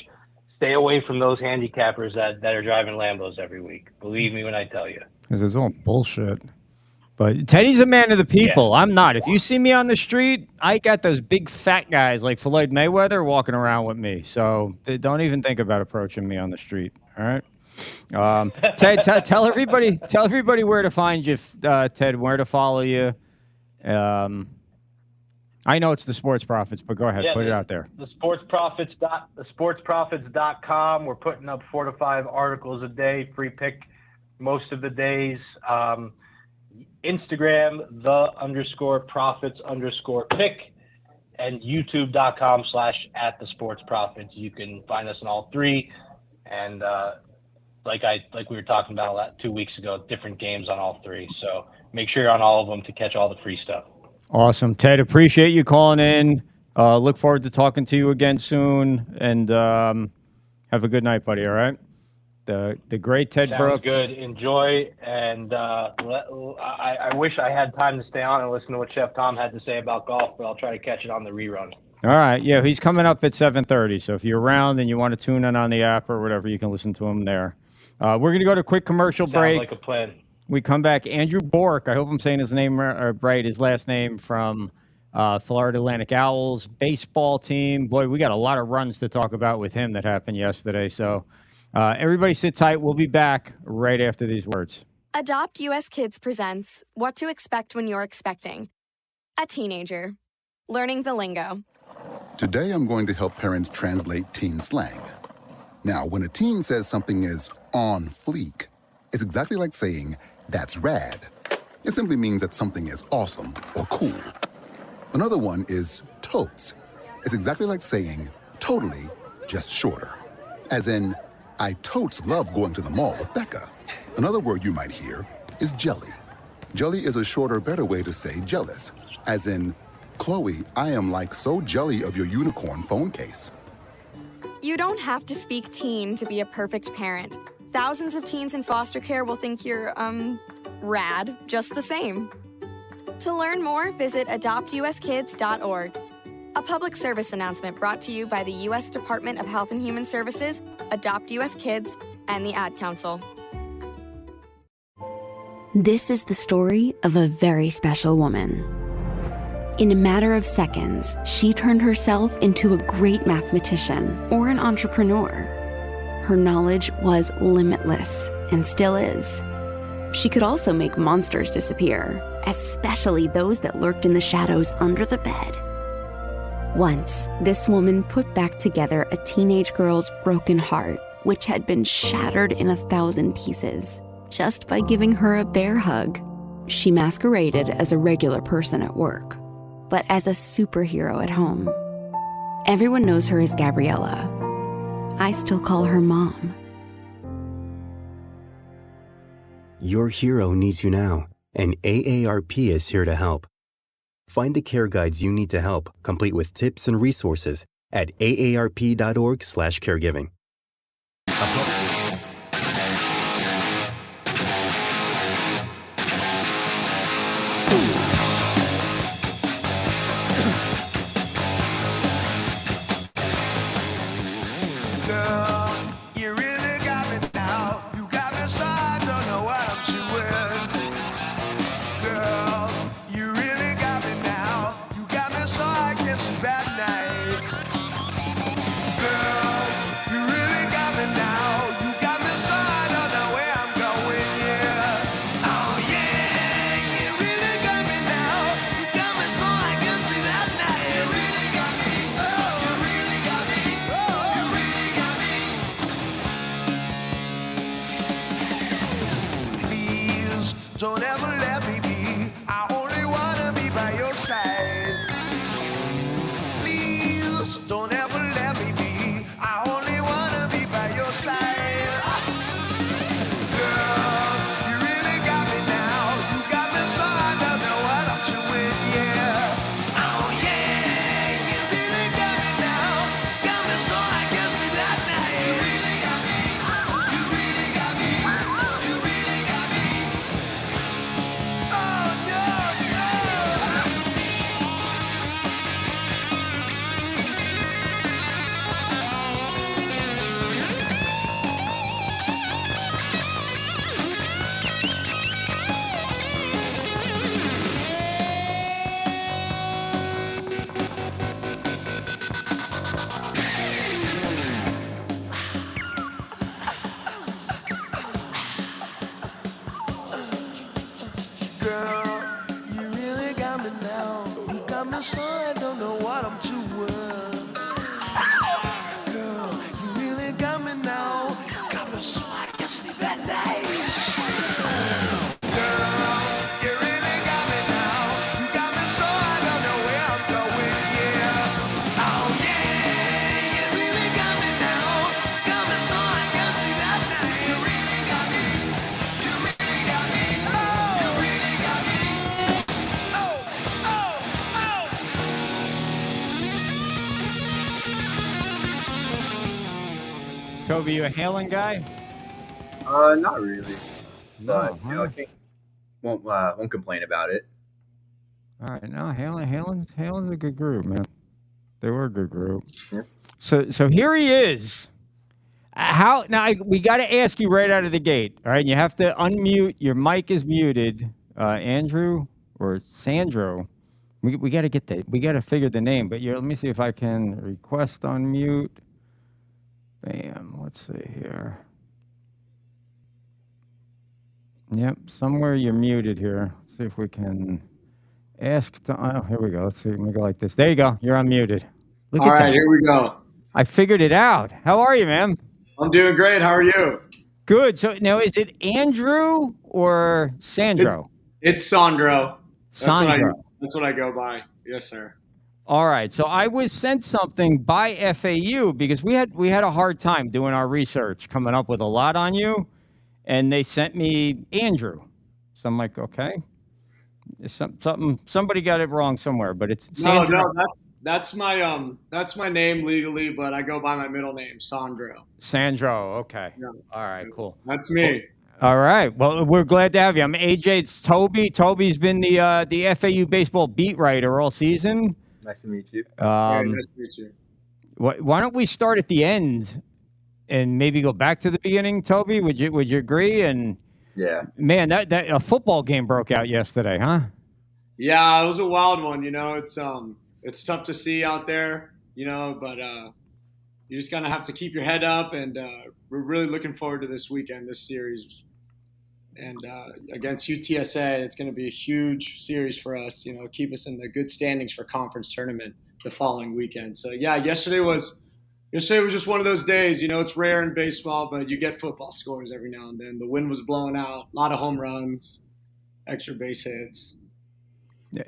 Stay away from those handicappers that are driving Lambos every week. Believe me when I tell you. Because it's all bullshit. But Teddy's a man of the people. Yeah. I'm not. If you see me on the street, I got those big fat guys like Floyd Mayweather walking around with me. So don't even think about approaching me on the street. All right. Ted, tell everybody where to find you, Ted, where to follow you. I know it's the Sports Profits, but go ahead, put it out there. The sportsprofits.com. We're putting up 4 to 5 articles a day, free pick most of the days. Instagram, _profits_pick, and youtube.com/@thesportsprofits. You can find us on all three. And like we were talking about 2 weeks ago, different games on all three. So make sure you're on all of them to catch all the free stuff. Awesome. Ted, appreciate you calling in. Look forward to talking to you again soon. And have a good night, buddy, all right? The great Ted Brooks. Sounds good. Enjoy. And I wish I had time to stay on and listen to what Chef Tom had to say about golf, but I'll try to catch it on the rerun. All right. Yeah, he's coming up at 7:30. So if you're around and you want to tune in on the app or whatever, you can listen to him there. We're going to go to a quick commercial break. Sounds like a plan. We come back. Andrew Bork, I hope I'm saying his name right, his last name, from Florida Atlantic Owls baseball team. Boy, we got a lot of runs to talk about with him that happened yesterday. So everybody sit tight. We'll be back right after these words. Adopt US Kids presents What to Expect When You're Expecting. A teenager. Learning the lingo. Today I'm going to help parents translate teen slang. Now, when a teen says something is on fleek, it's exactly like saying, that's rad. It simply means that something is awesome or cool. Another one is totes. It's exactly like saying, totally, just shorter. As in, I totes love going to the mall with Becca. Another word you might hear is jelly. Jelly is a shorter, better way to say jealous. As in, Chloe, I am like so jelly of your unicorn phone case. You don't have to speak teen to be a perfect parent. Thousands of teens in foster care will think you're, rad, just the same. To learn more, visit adoptuskids.org. A public service announcement brought to you by the U.S. Department of Health and Human Services, Adopt U.S. Kids, and the Ad Council. This is the story of a very special woman. In a matter of seconds, she turned herself into a great mathematician or an entrepreneur. Her knowledge was limitless and still is. She could also make monsters disappear, especially those that lurked in the shadows under the bed. Once, this woman put back together a teenage girl's broken heart, which had been shattered in 1,000 pieces, just by giving her a bear hug. She masqueraded as a regular person at work, but as a superhero at home. Everyone knows her as Gabriella. I still call her Mom. Your hero needs you now, and AARP is here to help. Find the care guides you need to help, complete with tips and resources at aarp.org/caregiving. Don't ever let me be. I only wanna be by your side. Please, don't ever let me be. I only wanna be by your side. Girl, you really got me now. You got me so I don't know what I'm doing, yeah. Oh yeah, you really got me now. Got me so I can sleep that night. You really got me. You really got me. You really got me. Girl, you really got me now. You got me so I don't know what I'm doing. Girl, you really got me now. You got me so I can sleep at night. Girl, you really got me now. You got me so I don't know where I'm going, yeah. Oh yeah, you really got me now. Got me so I can sleep at night. You really got me. You really got me. You really got me. Toby, you a Halen guy? Not really. No, But won't complain about it. All right, no, Halen's a good group, man. They were a good group. Yeah. So here he is. We got to ask you right out of the gate. All right, you have to unmute. Your mic is muted. Andrew or Sandro. We got to get that. We got to figure the name. But let me see if I can request unmute. Bam. Let's see here. Yep, somewhere you're muted here. Let's see if we can ask. Here we go. Let's see. Let me go like this. There you go. You're unmuted. Look All at right, that. here we go. I figured it out. How are you, man? I'm doing great. How are you? Good. So now, is it Andrew or Sandro? It's Sandro. Sandro. That's what I go by. Yes, sir. All right. So I was sent something by FAU because we had a hard time doing our research, coming up with a lot on you, and they sent me Andrew. So I'm like, okay, somebody got it wrong somewhere, but it's Sandro. No, that's my name legally, but I go by my middle name, Sandro. Sandro. Okay. Yeah. All right. Cool. That's me. All right. Well, we're glad to have you. I'm AJ. It's Toby. Toby's been the FAU baseball beat writer all season. Nice to meet you. Very nice to meet you. Why don't we start at the end and maybe go back to the beginning, Toby? Would you agree? And yeah, man, that a football game broke out yesterday, huh? Yeah, it was a wild one. It's tough to see out there, but you just gotta have to keep your head up, and we're really looking forward to this weekend, this series. And against UTSA, it's going to be a huge series for us, keep us in the good standings for conference tournament the following weekend. So, yeah, yesterday was just one of those days. It's rare in baseball, but you get football scores every now and then. The wind was blowing out, a lot of home runs, extra base hits.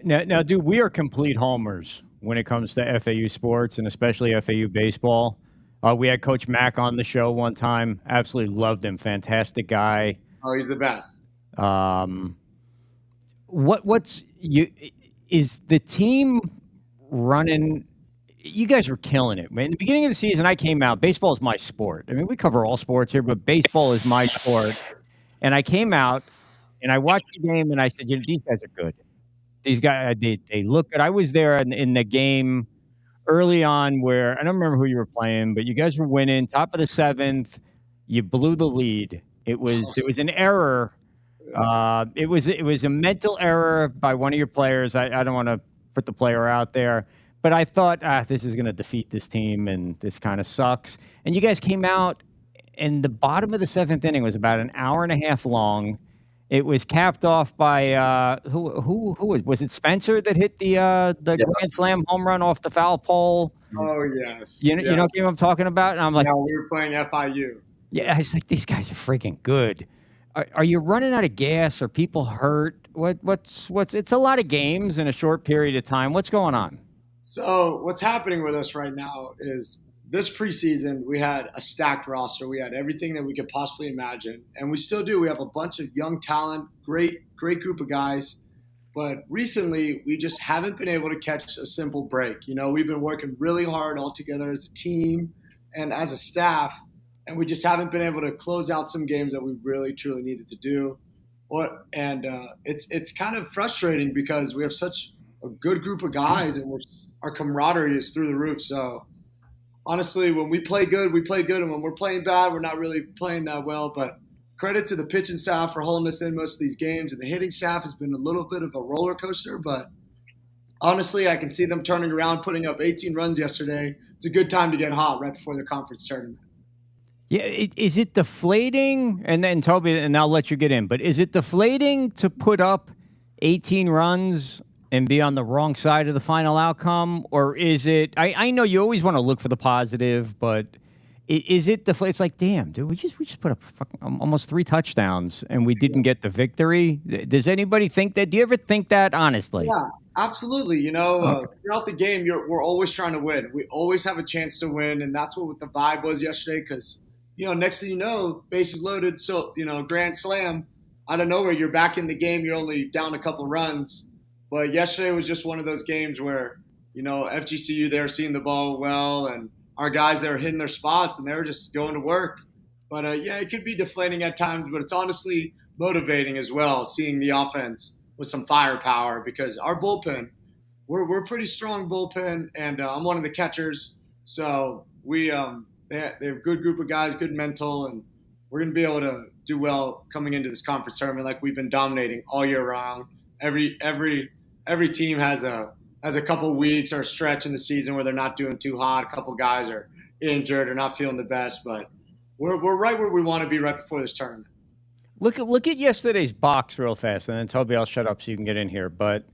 Now, dude, we are complete homers when it comes to FAU sports and especially FAU baseball. We had Coach Mack on the show one time. Absolutely loved him. Fantastic guy. Oh, he's the best. Is the team running? You guys were killing it. In the beginning of the season, I came out. Baseball is my sport. I mean, we cover all sports here, but baseball is my sport. And I came out and I watched the game and I said, these guys are good. These guys, they look good. I was there in the game early on where I don't remember who you were playing, but you guys were winning, top of the seventh. You blew the lead. There was an error. It was a mental error by one of your players. I don't want to put the player out there, but I thought this is going to defeat this team, and this kind of sucks. And you guys came out, and the bottom of the seventh inning was about an hour and a half long. It was capped off by who was it? Spencer that hit the grand slam home run off the foul pole. Oh yes, you know what game I'm talking about? And I'm like, no, we were playing FIU. Yeah, I was like, these guys are freaking good. Are you running out of gas? Are people hurt? What's? It's a lot of games in a short period of time. What's going on? So what's happening with us right now is this preseason we had a stacked roster. We had everything that we could possibly imagine, and we still do. We have a bunch of young talent, great group of guys. But recently, we just haven't been able to catch a simple break. We've been working really hard all together as a team and as a staff. And we just haven't been able to close out some games that we really, truly needed to do. It's kind of frustrating because we have such a good group of guys, and our camaraderie is through the roof. So, honestly, when we play good, we play good. And when we're playing bad, we're not really playing that well. But credit to the pitching staff for holding us in most of these games. And the hitting staff has been a little bit of a roller coaster. But honestly, I can see them turning around, putting up 18 runs yesterday. It's a good time to get hot right before the conference tournament. Yeah, is it deflating? And then Toby, and I'll let you get in, but is it deflating to put up 18 runs and be on the wrong side of the final outcome? Or is it, I know you always want to look for the positive, but is it deflating? It's like, damn, dude, we just put up almost 3 touchdowns and we didn't get the victory. Does anybody think that? Do you ever think that, honestly? Yeah, absolutely. Throughout the game, we're always trying to win. We always have a chance to win, and that's what the vibe was yesterday because next thing you know, bases loaded. So, grand slam out of nowhere, you're back in the game. You're only down a couple runs. But yesterday was just one of those games where, FGCU, they were seeing the ball well, and our guys, they were hitting their spots, and they were just going to work. But, it could be deflating at times, but it's honestly motivating as well, seeing the offense with some firepower because our bullpen, we're a pretty strong bullpen, and I'm one of the catchers. So they have a good group of guys, good mental, and we're going to be able to do well coming into this conference tournament like we've been dominating all year round. Every team has a couple weeks or a stretch in the season where they're not doing too hot. A couple guys are injured or not feeling the best, but we're right where we want to be right before this tournament. Look at yesterday's box real fast, and then Toby, I'll shut up so you can get in here. But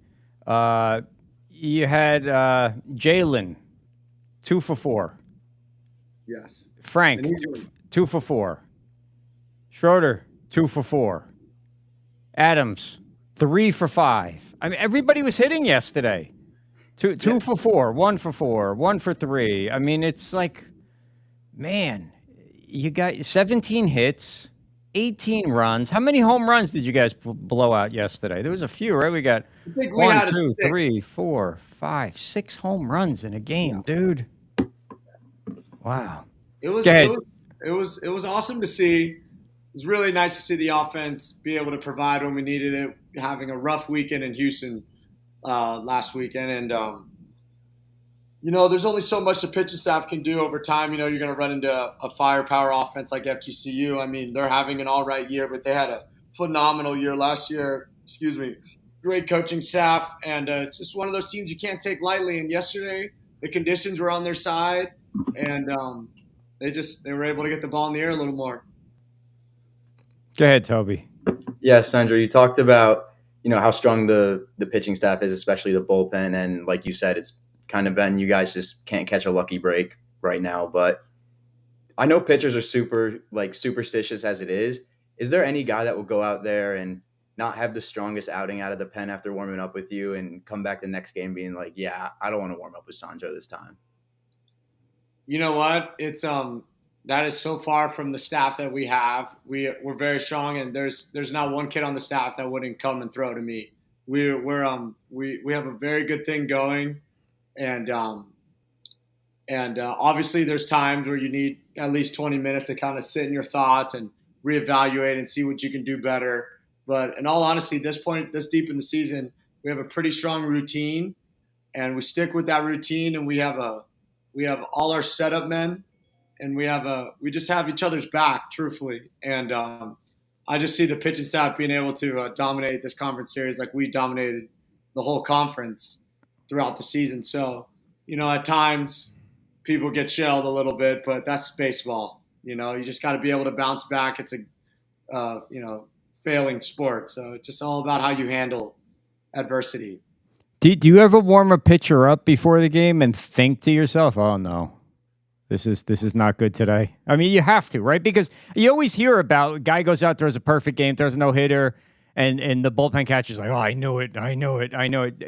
you had Jalen, 2 for 4. Yes. Frank, 2 for 4. Schroeder, 2 for 4. Adams, 3 for 5. I mean, everybody was hitting yesterday. Two for 4, 1 for 4, 1 for 3. I mean, it's like, man, you got 17 hits, 18 runs. How many home runs did you guys blow out yesterday? There was a few, right? We got 1, 2, 3, 4, 5, 6 home runs in a game, dude. Wow. It was awesome to see. It was really nice to see the offense be able to provide when we needed it, having a rough weekend in Houston last weekend. And, there's only so much the pitching staff can do over time. You're going to run into a firepower offense like FGCU. I mean, they're having an all right year, but they had a phenomenal year last year. Great coaching staff. And it's just one of those teams you can't take lightly. And yesterday, the conditions were on their side, and they were able to get the ball in the air a little more. Go ahead, Toby. Yeah, Sandra, you talked about, how strong the pitching staff is, especially the bullpen. And like you said, it's kind of been, you guys just can't catch a lucky break right now. But I know pitchers are superstitious as it is. Is there any guy that will go out there and not have the strongest outing out of the pen after warming up with you and come back the next game being like, yeah, I don't want to warm up with Sandra this time? You know what? It's that is so far from the staff that we have. We're very strong, and there's not one kid on the staff that wouldn't come and throw to me. We have a very good thing going, and obviously there's times where you need at least 20 minutes to kind of sit in your thoughts and reevaluate and see what you can do better. But in all honesty, this deep in the season, we have a pretty strong routine, and we stick with that routine, and we have all our setup men. And we just have each other's back, truthfully. And I just see the pitching staff being able to dominate this conference series like we dominated the whole conference throughout the season. So, at times people get shelled a little bit, but that's baseball. You just got to be able to bounce back. It's a, failing sport. So it's just all about how you handle adversity. Do you ever warm a pitcher up before the game and think to yourself, oh, no? This is not good today. I mean, you have to, right? Because you always hear about a guy goes out, throws a perfect game, throws a no-hitter, and the bullpen catcher's like, oh, I know it.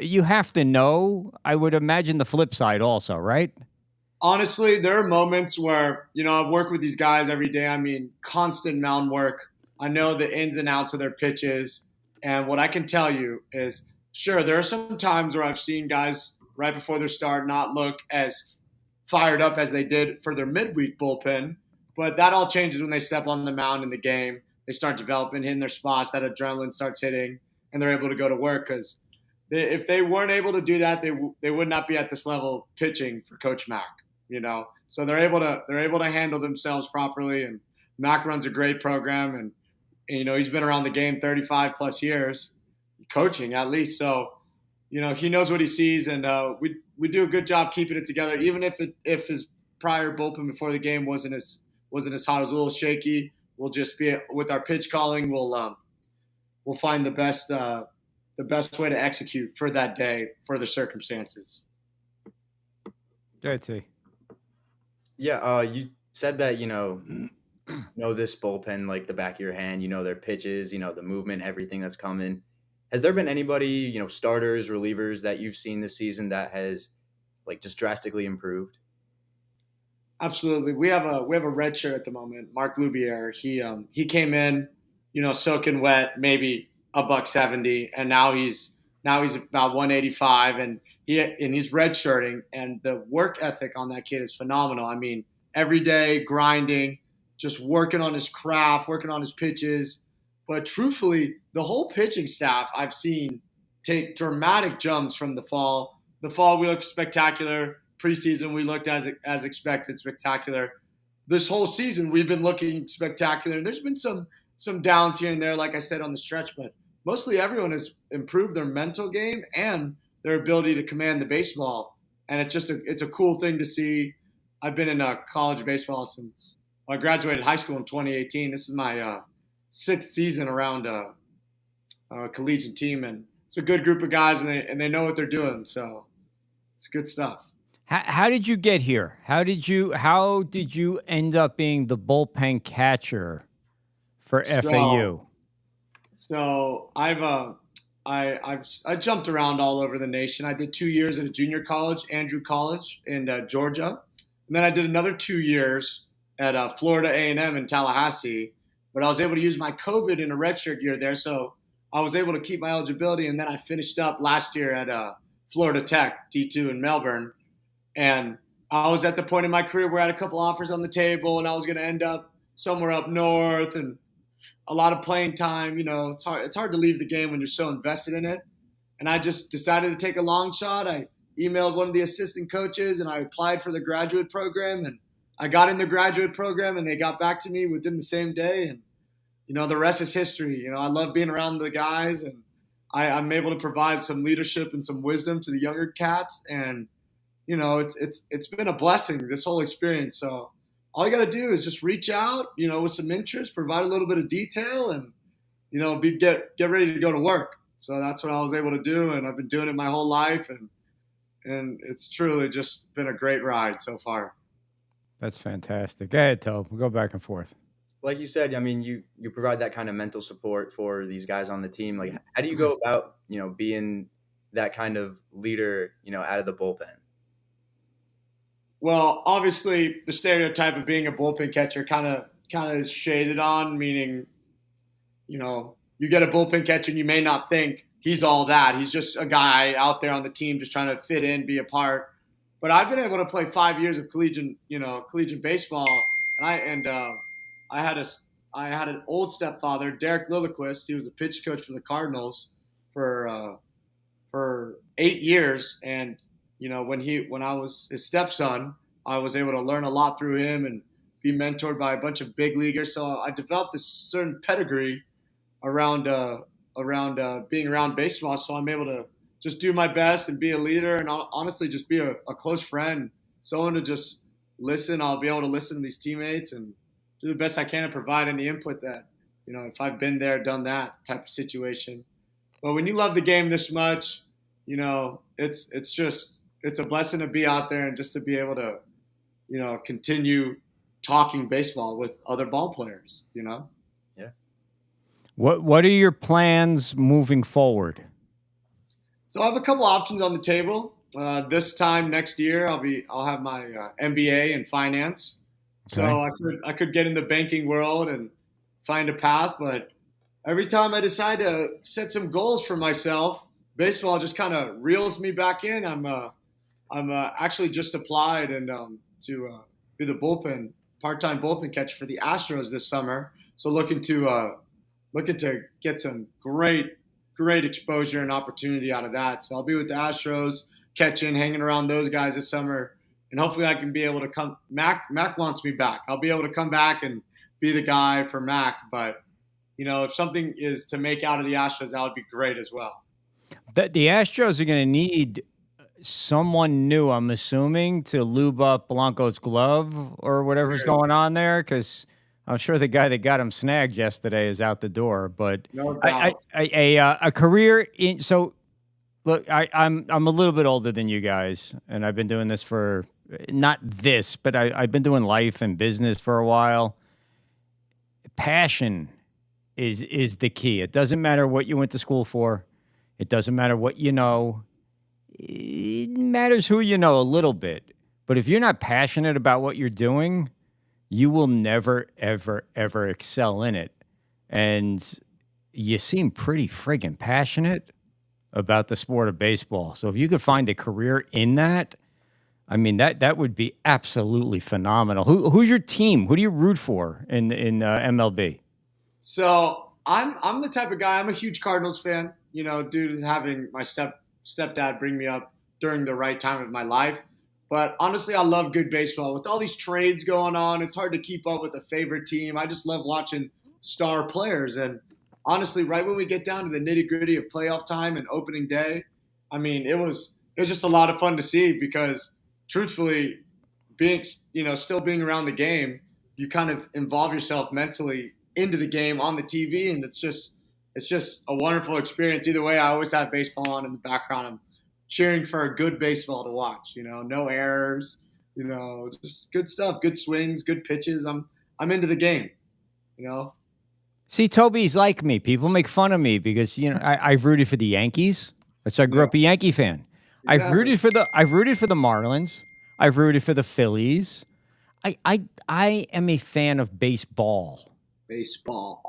You have to know, I would imagine, the flip side also, right? Honestly, there are moments where, I work with these guys every day. I mean, constant mound work. I know the ins and outs of their pitches. And what I can tell you is, sure, there are some times where I've seen guys right before their start not look as fired up as they did for their midweek bullpen, but that all changes when they step on the mound in the game. They start developing, hitting their spots, that adrenaline starts hitting, and they're able to go to work. Because if they weren't able to do that, they would not be at this level pitching for Coach Mack. So they're able to handle themselves properly. And Mack runs a great program, and he's been around the game 35 plus years, coaching at least. So he knows what he sees, and we do a good job keeping it together. Even if his prior bullpen before the game wasn't as hot, it was a little shaky. We'll just be with our pitch calling. We'll find the best way to execute for that day for the circumstances. Good see. Yeah, you said that know this bullpen like the back of your hand. Their pitches, the movement, everything that's coming. Has there been anybody, starters, relievers that you've seen this season that has just drastically improved? Absolutely. We have a red shirt at the moment, Mark Loubier. He came in, soaking wet, maybe $170, and now he's about 185, and he's redshirting, and the work ethic on that kid is phenomenal. I mean, every day grinding, just working on his craft, working on his pitches. But truthfully, the whole pitching staff I've seen take dramatic jumps from the fall. The fall we looked spectacular. Preseason we looked as expected spectacular. This whole season we've been looking spectacular. And there's been some downs here and there, like I said, on the stretch, but mostly everyone has improved their mental game and their ability to command the baseball. And it's a cool thing to see. I've been in college baseball since I graduated high school in 2018. This is my sixth season around a collegiate team, and it's a good group of guys, and they know what they're doing. So it's good stuff. How did you get here? How did you end up being the bullpen catcher for FAU? So I jumped around all over the nation. I did 2 years at a junior college, Andrew College in Georgia, and then I did another 2 years at Florida A&M in Tallahassee. But I was able to use my COVID in a redshirt year there, so I was able to keep my eligibility. And then I finished up last year at Florida Tech D2 in Melbourne, and I was at the point in my career where I had a couple offers on the table, and I was going to end up somewhere up north and a lot of playing time. It's hard to leave the game when you're so invested in it. And I just decided to take a long shot. I emailed one of the assistant coaches, and I applied for the graduate program, and I got in the graduate program, and they got back to me within the same day. And, the rest is history. I love being around the guys, and I'm able to provide some leadership and some wisdom to the younger cats. And, it's been a blessing, this whole experience. So all you got to do is just reach out, with some interest, provide a little bit of detail, and, get ready to go to work. So that's what I was able to do, and I've been doing it my whole life, and it's truly just been a great ride so far. That's fantastic. Go ahead, Tobe. We'll go back and forth. Like you said, I mean, you provide that kind of mental support for these guys on the team. Like, how do you go about, being that kind of leader, out of the bullpen? Well, obviously, the stereotype of being a bullpen catcher kind of is shaded on, meaning, you get a bullpen catcher and you may not think he's all that. He's just a guy out there on the team just trying to fit in, be a part. But I've been able to play 5 years of collegiate baseball, and I had an old stepfather, Derek Lilliquist. He was a pitch coach for the Cardinals for 8 years, and when I was his stepson, I was able to learn a lot through him and be mentored by a bunch of big leaguers. So I developed this certain pedigree around being around baseball. So I'm able to just do my best and be a leader, and honestly just be a close friend, someone to just listen. I'll be able to listen to these teammates and do the best I can to provide any input that, if I've been there, done that type of situation. But when you love the game this much, it's a blessing to be out there and just to be able to, continue talking baseball with other ball players, Yeah. What are your plans moving forward? So I have a couple options on the table. This time next year, I'll have my MBA in finance. Okay. So I could get in the banking world and find a path, but every time I decide to set some goals for myself, baseball just kind of reels me back in. I'm actually just applied and to be the part-time bullpen catcher for the Astros this summer. So looking to get some great exposure and opportunity out of that. So I'll be with the Astros, hanging around those guys this summer. And hopefully I can be able to come. Mac wants me back. I'll be able to come back and be the guy for Mac. But, if something is to make out of the Astros, that would be great as well. The Astros are going to need someone new, I'm assuming, to lube up Blanco's glove or whatever's going on there, because I'm sure the guy that got him snagged yesterday is out the door. But no doubt. A career in – so, look, I'm a little bit older than you guys, and I've been doing this for – not this, but I've been doing life and business for a while. Passion is the key. It doesn't matter what you went to school for. It doesn't matter what you know. It matters who you know a little bit. But if you're not passionate about what you're doing, you will never, ever, ever excel in it. And you seem pretty friggin' passionate about the sport of baseball. So if you could find a career in that, I mean, that would be absolutely phenomenal. Who's your team? Who do you root for in MLB? So I'm the type of guy. I'm a huge Cardinals fan. Due to having my stepdad bring me up during the right time of my life. But honestly, I love good baseball. With all these trades going on, it's hard to keep up with a favorite team. I just love watching star players. And honestly, right when we get down to the nitty-gritty of playoff time and opening day, I mean, it was just a lot of fun to see because truthfully, still being around the game, you kind of involve yourself mentally into the game on the TV, and it's just a wonderful experience. Either way, I always have baseball on in the background. I'm cheering for a good baseball to watch. No errors. Just good stuff, good swings, good pitches. I'm into the game. See, Toby's like me. People make fun of me because I've rooted for the Yankees. So I grew up a Yankee fan. Exactly. I've rooted for the Marlins. I've rooted for the Phillies. I am a fan of baseball. Baseball.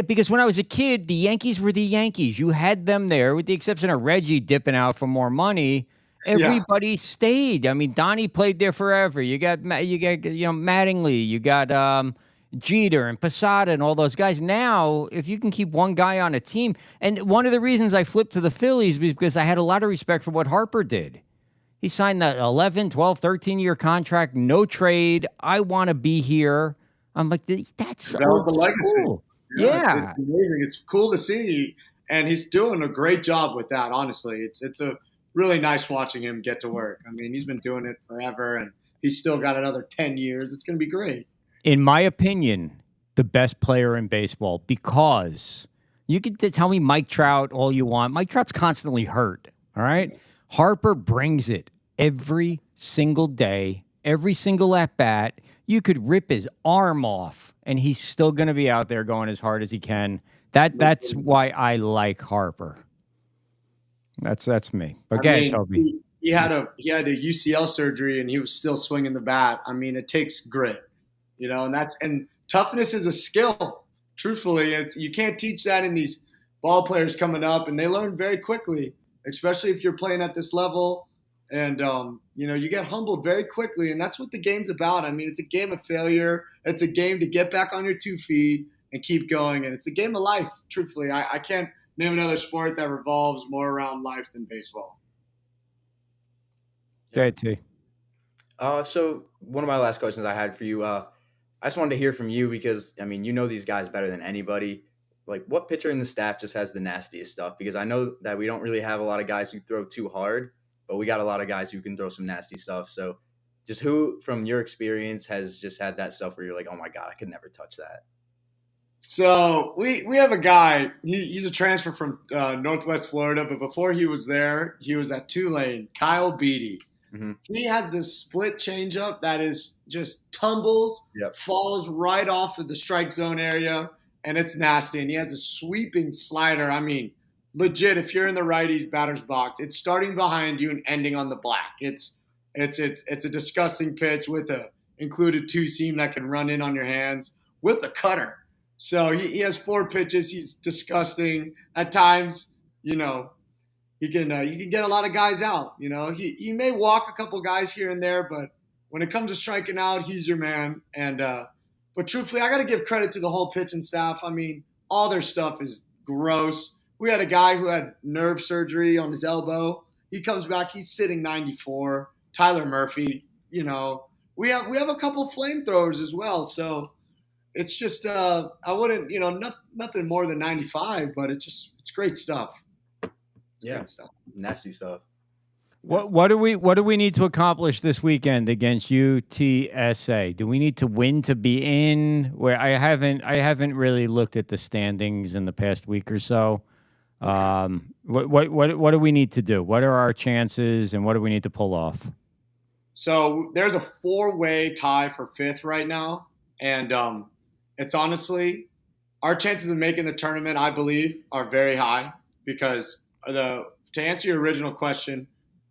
Because when I was a kid, the Yankees were the Yankees. You had them there, with the exception of Reggie dipping out for more money. Everybody stayed. I mean, Donnie played there forever. You got Mattingly. You got Jeter and Posada and all those guys. Now, if you can keep one guy on a team, and one of the reasons I flipped to the Phillies was because I had a lot of respect for what Harper did. He signed that 11, 12, 13-year contract, no trade. I want to be here. I'm like, that's old the legacy. School. Yeah. It's amazing. It's cool to see, and he's doing a great job with that, honestly. It's a really nice watching him get to work. I mean, he's been doing it forever, and he's still got another 10 years. It's going to be great. In my opinion, the best player in baseball, because you can tell me Mike Trout all you want. Mike Trout's constantly hurt, all right? Harper brings it every single day, every single at-bat. You could rip his arm off, and he's still going to be out there going as hard as he can. That's why I like Harper. That's me. Okay, Toby. He had a UCL surgery, and he was still swinging the bat. I mean, it takes grit, and toughness is a skill. Truthfully, you can't teach that in these ball players coming up, and they learn very quickly, especially if you're playing at this level. And, you get humbled very quickly, and that's what the game's about. I mean, it's a game of failure. It's a game to get back on your 2 feet and keep going, and it's a game of life, truthfully. I can't name another sport that revolves more around life than baseball. Go ahead, T. So one of my last questions I had for you, I just wanted to hear from you because, I mean, you know these guys better than anybody. Like, what pitcher in the staff just has the nastiest stuff? Because I know that we don't really have a lot of guys who throw too hard, but we got a lot of guys who can throw some nasty stuff. So just who, from your experience, has just had that stuff where you're like, oh, my God, I could never touch that? So we have a guy. He's a transfer from Northwest Florida, but before he was there, he was at Tulane, Kyle Beatty. Mm-hmm. He has this split changeup that is just tumbles, falls right off of the strike zone area, and it's nasty. And he has a sweeping slider. I mean, legit, if you're in the righty's batter's box, it's starting behind you and ending on the black. It's a disgusting pitch with a included 2-seam that can run in on your hands with a cutter. So he has 4 pitches. He's disgusting at times. He can get a lot of guys out. He may walk a couple guys here and there, but when it comes to striking out, he's your man. And but truthfully, I got to give credit to the whole pitching staff. I mean, all their stuff is gross. We had a guy who had nerve surgery on his elbow. He comes back. He's sitting 94. Tyler Murphy. We have a couple flamethrowers as well. So it's just I wouldn't nothing more than 95, but it's great stuff. Yeah, great stuff. Nasty stuff. What do we need to accomplish this weekend against UTSA? Do we need to win to be in? Where I haven't really looked at the standings in the past week or so. What do we need to do? What are our chances, and what do we need to pull off? So there's a 4-way tie for 5th right now, and it's honestly our chances of making the tournament, I believe, are very high because to answer your original question,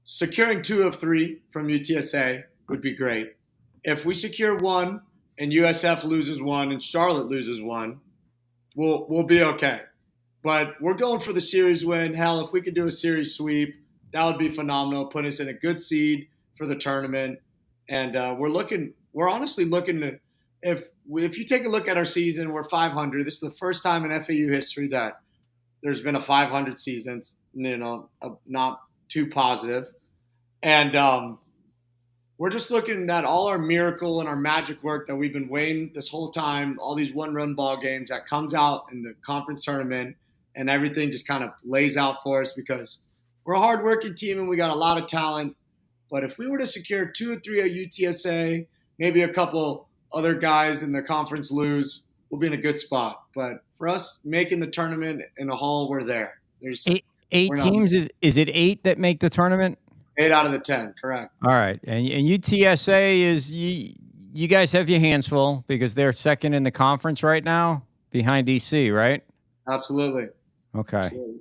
securing 2 of 3 from UTSA would be great. If we secure 1 and USF loses 1 and Charlotte loses 1, we'll be okay. But we're going for the series win. Hell, if we could do a series sweep, that would be phenomenal. Put us in a good seed for the tournament. And we're honestly looking to, if you take a look at our season, we're 500. This is the first time in FAU history that there's been a 500 season. It's, not too positive. And we're just looking at all our miracle and our magic work that we've been waiting this whole time, all these one-run ball games that comes out in the conference tournament, and everything just kind of lays out for us because we're a hard-working team and we got a lot of talent. But if we were to secure 2 or 3 at UTSA, maybe a couple other guys in the conference lose, we'll be in a good spot. But for us making the tournament in a whole, we're there. There's Eight we're not- teams. Is it 8 that make the tournament? 8 out of the 10, correct. All right. And UTSA is you guys have your hands full because they're second in the conference right now behind DC, right? Absolutely. Okay. Absolutely.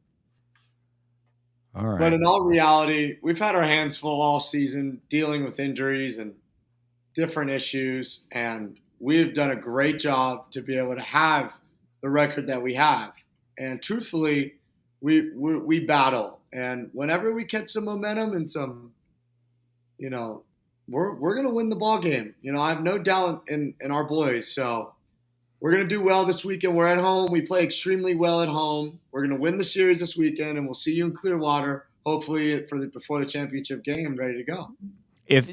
All right. But in all reality, we've had our hands full all season dealing with injuries and different issues, and we've done a great job to be able to have the record that we have. And truthfully, we battle, and whenever we catch some momentum and some, we're gonna win the ball game. I have no doubt in our boys. So we're gonna do well this weekend. We're at home. We play extremely well at home. We're gonna win the series this weekend, and we'll see you in Clearwater. Hopefully before the championship game, ready to go.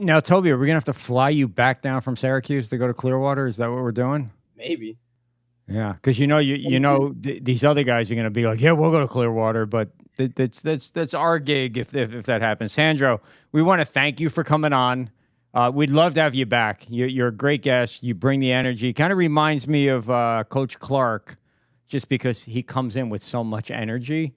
Now, Toby, are we gonna have to fly you back down from Syracuse to go to Clearwater? Is that what we're doing? Maybe. Yeah, because these other guys are going to be like, yeah, we'll go to Clearwater, but that's our gig if that happens. Sandro, we want to thank you for coming on. We'd love to have you back. You're a great guest. You bring the energy. Kind of reminds me of Coach Clark, just because he comes in with so much energy.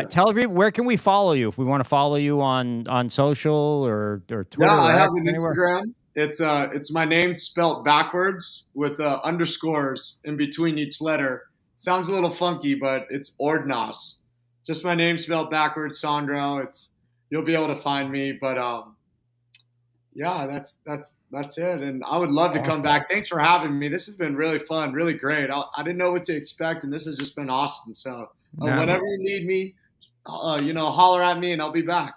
Tell everyone, where can we follow you if we want to follow you on social or Twitter? Yeah, I have an an Instagram. It's my name spelt backwards with underscores in between each letter. Sounds a little funky, but it's Ordnas. Just my name spelled backwards, Sandro. You'll be able to find me. But yeah, that's it. And I would love to come back. Thanks for having me. This has been really fun, really great. I didn't know what to expect, and this has just been awesome. So whenever you need me, holler at me, and I'll be back.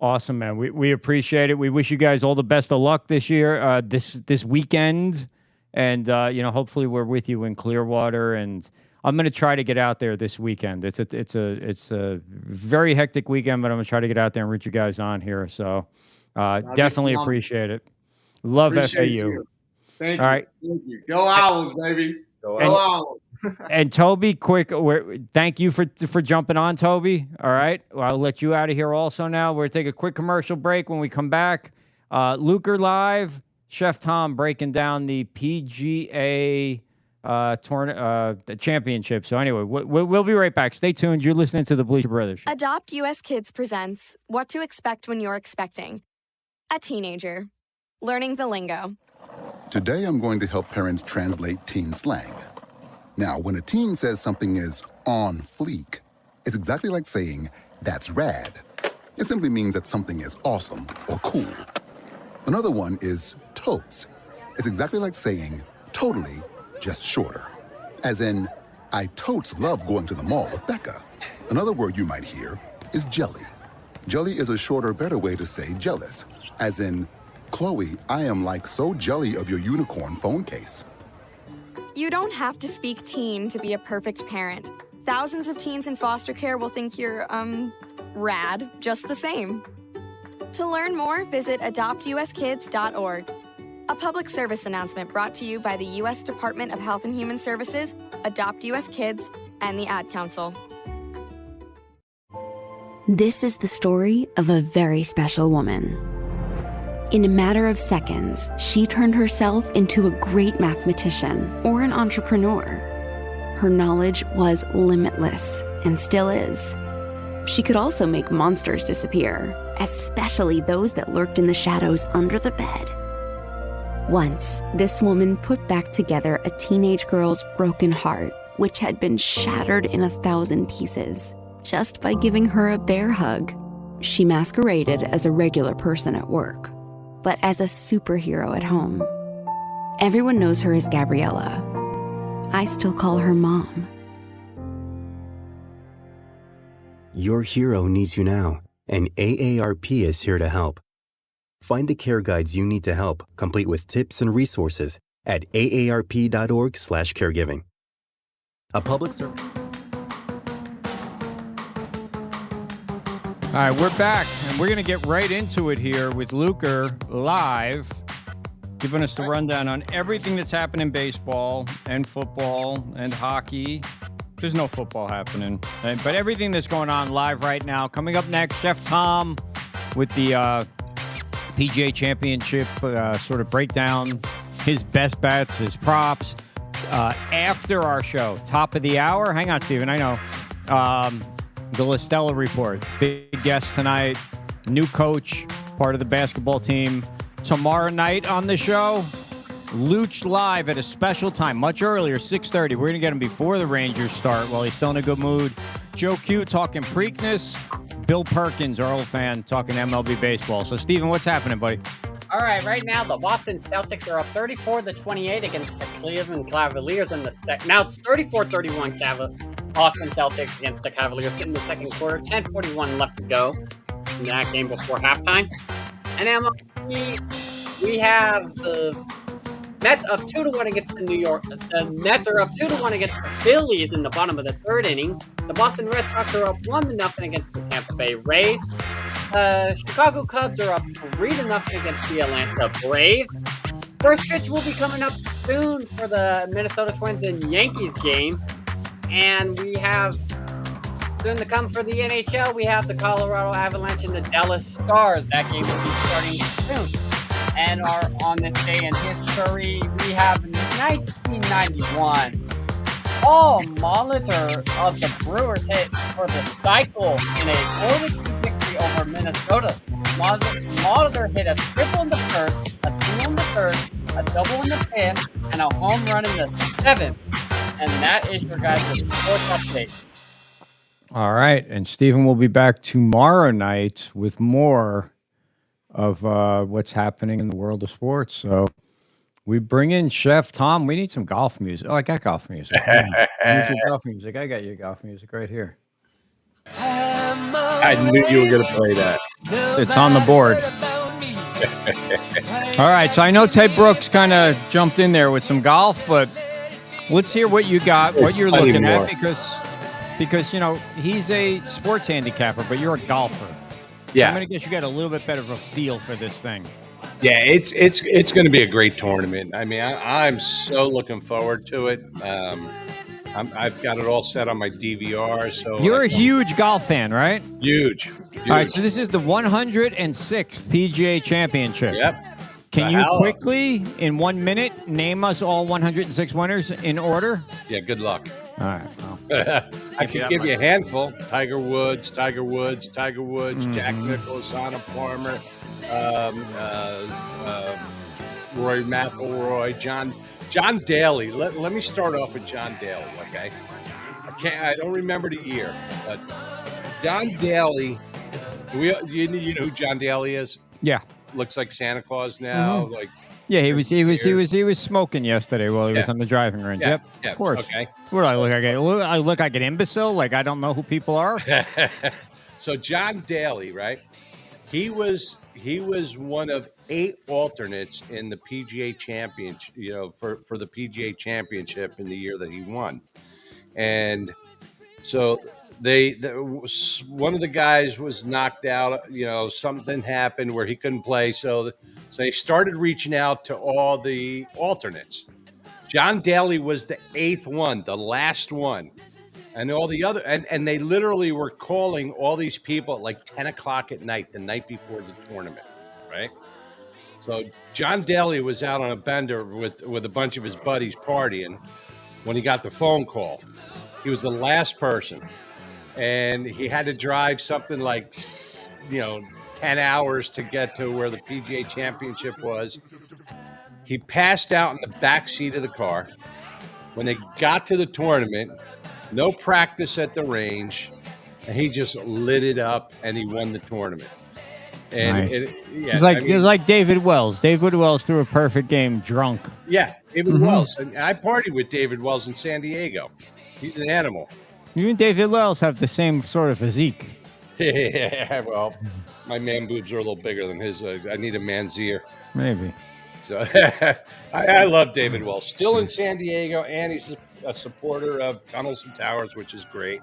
Awesome, man. We appreciate it. We wish you guys all the best of luck this year, this weekend, and hopefully we're with you in Clearwater. And I'm going to try to get out there this weekend. It's a very hectic weekend, but I'm going to try to get out there and root you guys on here. So definitely appreciate it. Love Appreciate FAU. you. Thank all you. right. Thank you. Go Owls, baby. Go Owls. And Toby, thank you for jumping on, Toby. All right. Well, I'll let you out of here also now. We're going to take a quick commercial break. When we come back, Luker Live, Chef Tom breaking down the PGA the championship. So anyway, we'll be right back. Stay tuned. You're listening to the Bleacher Brothers Show. Adopt US Kids presents What to Expect When You're Expecting. A teenager. Learning the lingo. Today I'm going to help parents translate teen slang. Now, when a teen says something is on fleek, it's exactly like saying, that's rad. It simply means that something is awesome or cool. Another one is totes. It's exactly like saying, totally, just shorter. As in, I totes love going to the mall with Becca. Another word you might hear is jelly. Jelly is a shorter, better way to say jealous. As in, Chloe, I am like so jelly of your unicorn phone case. You don't have to speak teen to be a perfect parent. Thousands of teens in foster care will think you're, rad just the same. To learn more, visit adoptuskids.org. A public service announcement brought to you by the U.S. Department of Health and Human Services, Adopt U.S. Kids, and the Ad Council. This is the story of a very special woman. In a matter of seconds, she turned herself into a great mathematician or an entrepreneur. Her knowledge was limitless and still is. She could also make monsters disappear, especially those that lurked in the shadows under the bed. Once, this woman put back together a teenage girl's broken heart, which had been shattered in 1,000 pieces, just by giving her a bear hug. She masqueraded as a regular person at work, but as a superhero at home. Everyone knows her as Gabriella. I still call her Mom. Your hero needs you now, and AARP is here to help. Find the care guides you need to help, complete with tips and resources at aarp.org/caregiving. A public service. All right, we're back, and we're going to get right into it here with Luker Live, giving us the rundown on everything that's happening in baseball and football and hockey. There's no football happening, right? But everything that's going on live right now. Coming up next, Chef Tom with the PGA Championship sort of breakdown, his best bets, his props. after our show, top of the hour. Hang on, Steven. I know. The LaStella Report. Big guest tonight. New coach, part of the basketball team. Tomorrow night on the show, Luch live at a special time, much earlier, 6:30. We're going to get him before the Rangers start while he's still in a good mood. Joe Q talking Preakness. Bill Perkins, our old fan, talking MLB baseball. So, Steven, what's happening, buddy? All right now the Boston Celtics are up 34-28 against the Cleveland Cavaliers in the second. Now it's 34-31 Boston Celtics against the Cavaliers in the second quarter. 10:41 left to go in that game before halftime. And MLB, we have the Mets up 2-1 against the New York. The Mets are up 2-1 against the Phillies in the bottom of the third inning. The Boston Red Sox are up 1-0 against the Tampa Bay Rays. Chicago Cubs are up 3-0 against the Atlanta Braves. First pitch will be coming up soon for the Minnesota Twins and Yankees game. And we have soon to come for the NHL. We have the Colorado Avalanche and the Dallas Stars. That game will be starting soon. And on this day in history, we have 1991. Paul Molitor of the Brewers hit for the cycle in a 4-2 victory over Minnesota. Molitor hit a triple in the first, a single in the third, a double in the fifth, and a home run in the seventh. And that is your guys' sports update. All right. And Steven will be back tomorrow night with more of what's happening in the world of sports. So we bring in Chef Tom. We need some golf music. Oh, I got golf music. Here's your golf music. I got your golf music right here. I knew you were going to play that. It's on the board. All right. So I know Ted Brooks kind of jumped in there with some golf, but let's hear what you got, what you're looking at, because you know, he's a sports handicapper, but you're a golfer. Yeah. So I'm going to guess you got a little bit better of a feel for this thing. Yeah, it's going to be a great tournament. I mean, I'm so looking forward to it. I've got it all set on my DVR. So you're a huge golf fan, right? Huge. All right, so this is the 106th PGA Championship. Yep. Can you quickly, in 1 minute, name us all 106 winners in order? Yeah, good luck. All right. Well, I can give you a handful. Tiger Woods, Jack Nicklaus, Anna Palmer, Rory McIlroy, John Daly. Let me start off with John Daly, okay? I don't remember the year, but John Daly. You know who John Daly is? Yeah. Looks like Santa Claus now. Mm-hmm. He was smoking yesterday while he was on the driving range. Yeah. Of course. Okay. What do I look like? I look like an imbecile. Like I don't know who people are. So John Daly, right? He was one of 8 alternates in the PGA Championship. You know, for the PGA Championship in the year that he won, and so. One of the guys was knocked out. You know, something happened where he couldn't play, so they started reaching out to all the alternates. John Daly was the 8th one, the last one, and all the other, and they literally were calling all these people at like 10 o'clock at night, the night before the tournament, right? So John Daly was out on a bender with a bunch of his buddies partying when he got the phone call. He was the last person. And he had to drive something like, 10 hours to get to where the PGA Championship was. He passed out in the back seat of the car. When they got to the tournament, no practice at the range, and he just lit it up, and he won the tournament. And nice. It was like David Wells. David Wells threw a perfect game drunk. Yeah, David Wells. And I partied with David Wells in San Diego. He's an animal. You and David Wells have the same sort of physique. Yeah, well, my man boobs are a little bigger than his. I need a man's ear. Maybe. So I love David Wells. Still in San Diego, and he's a supporter of Tunnels and Towers, which is great.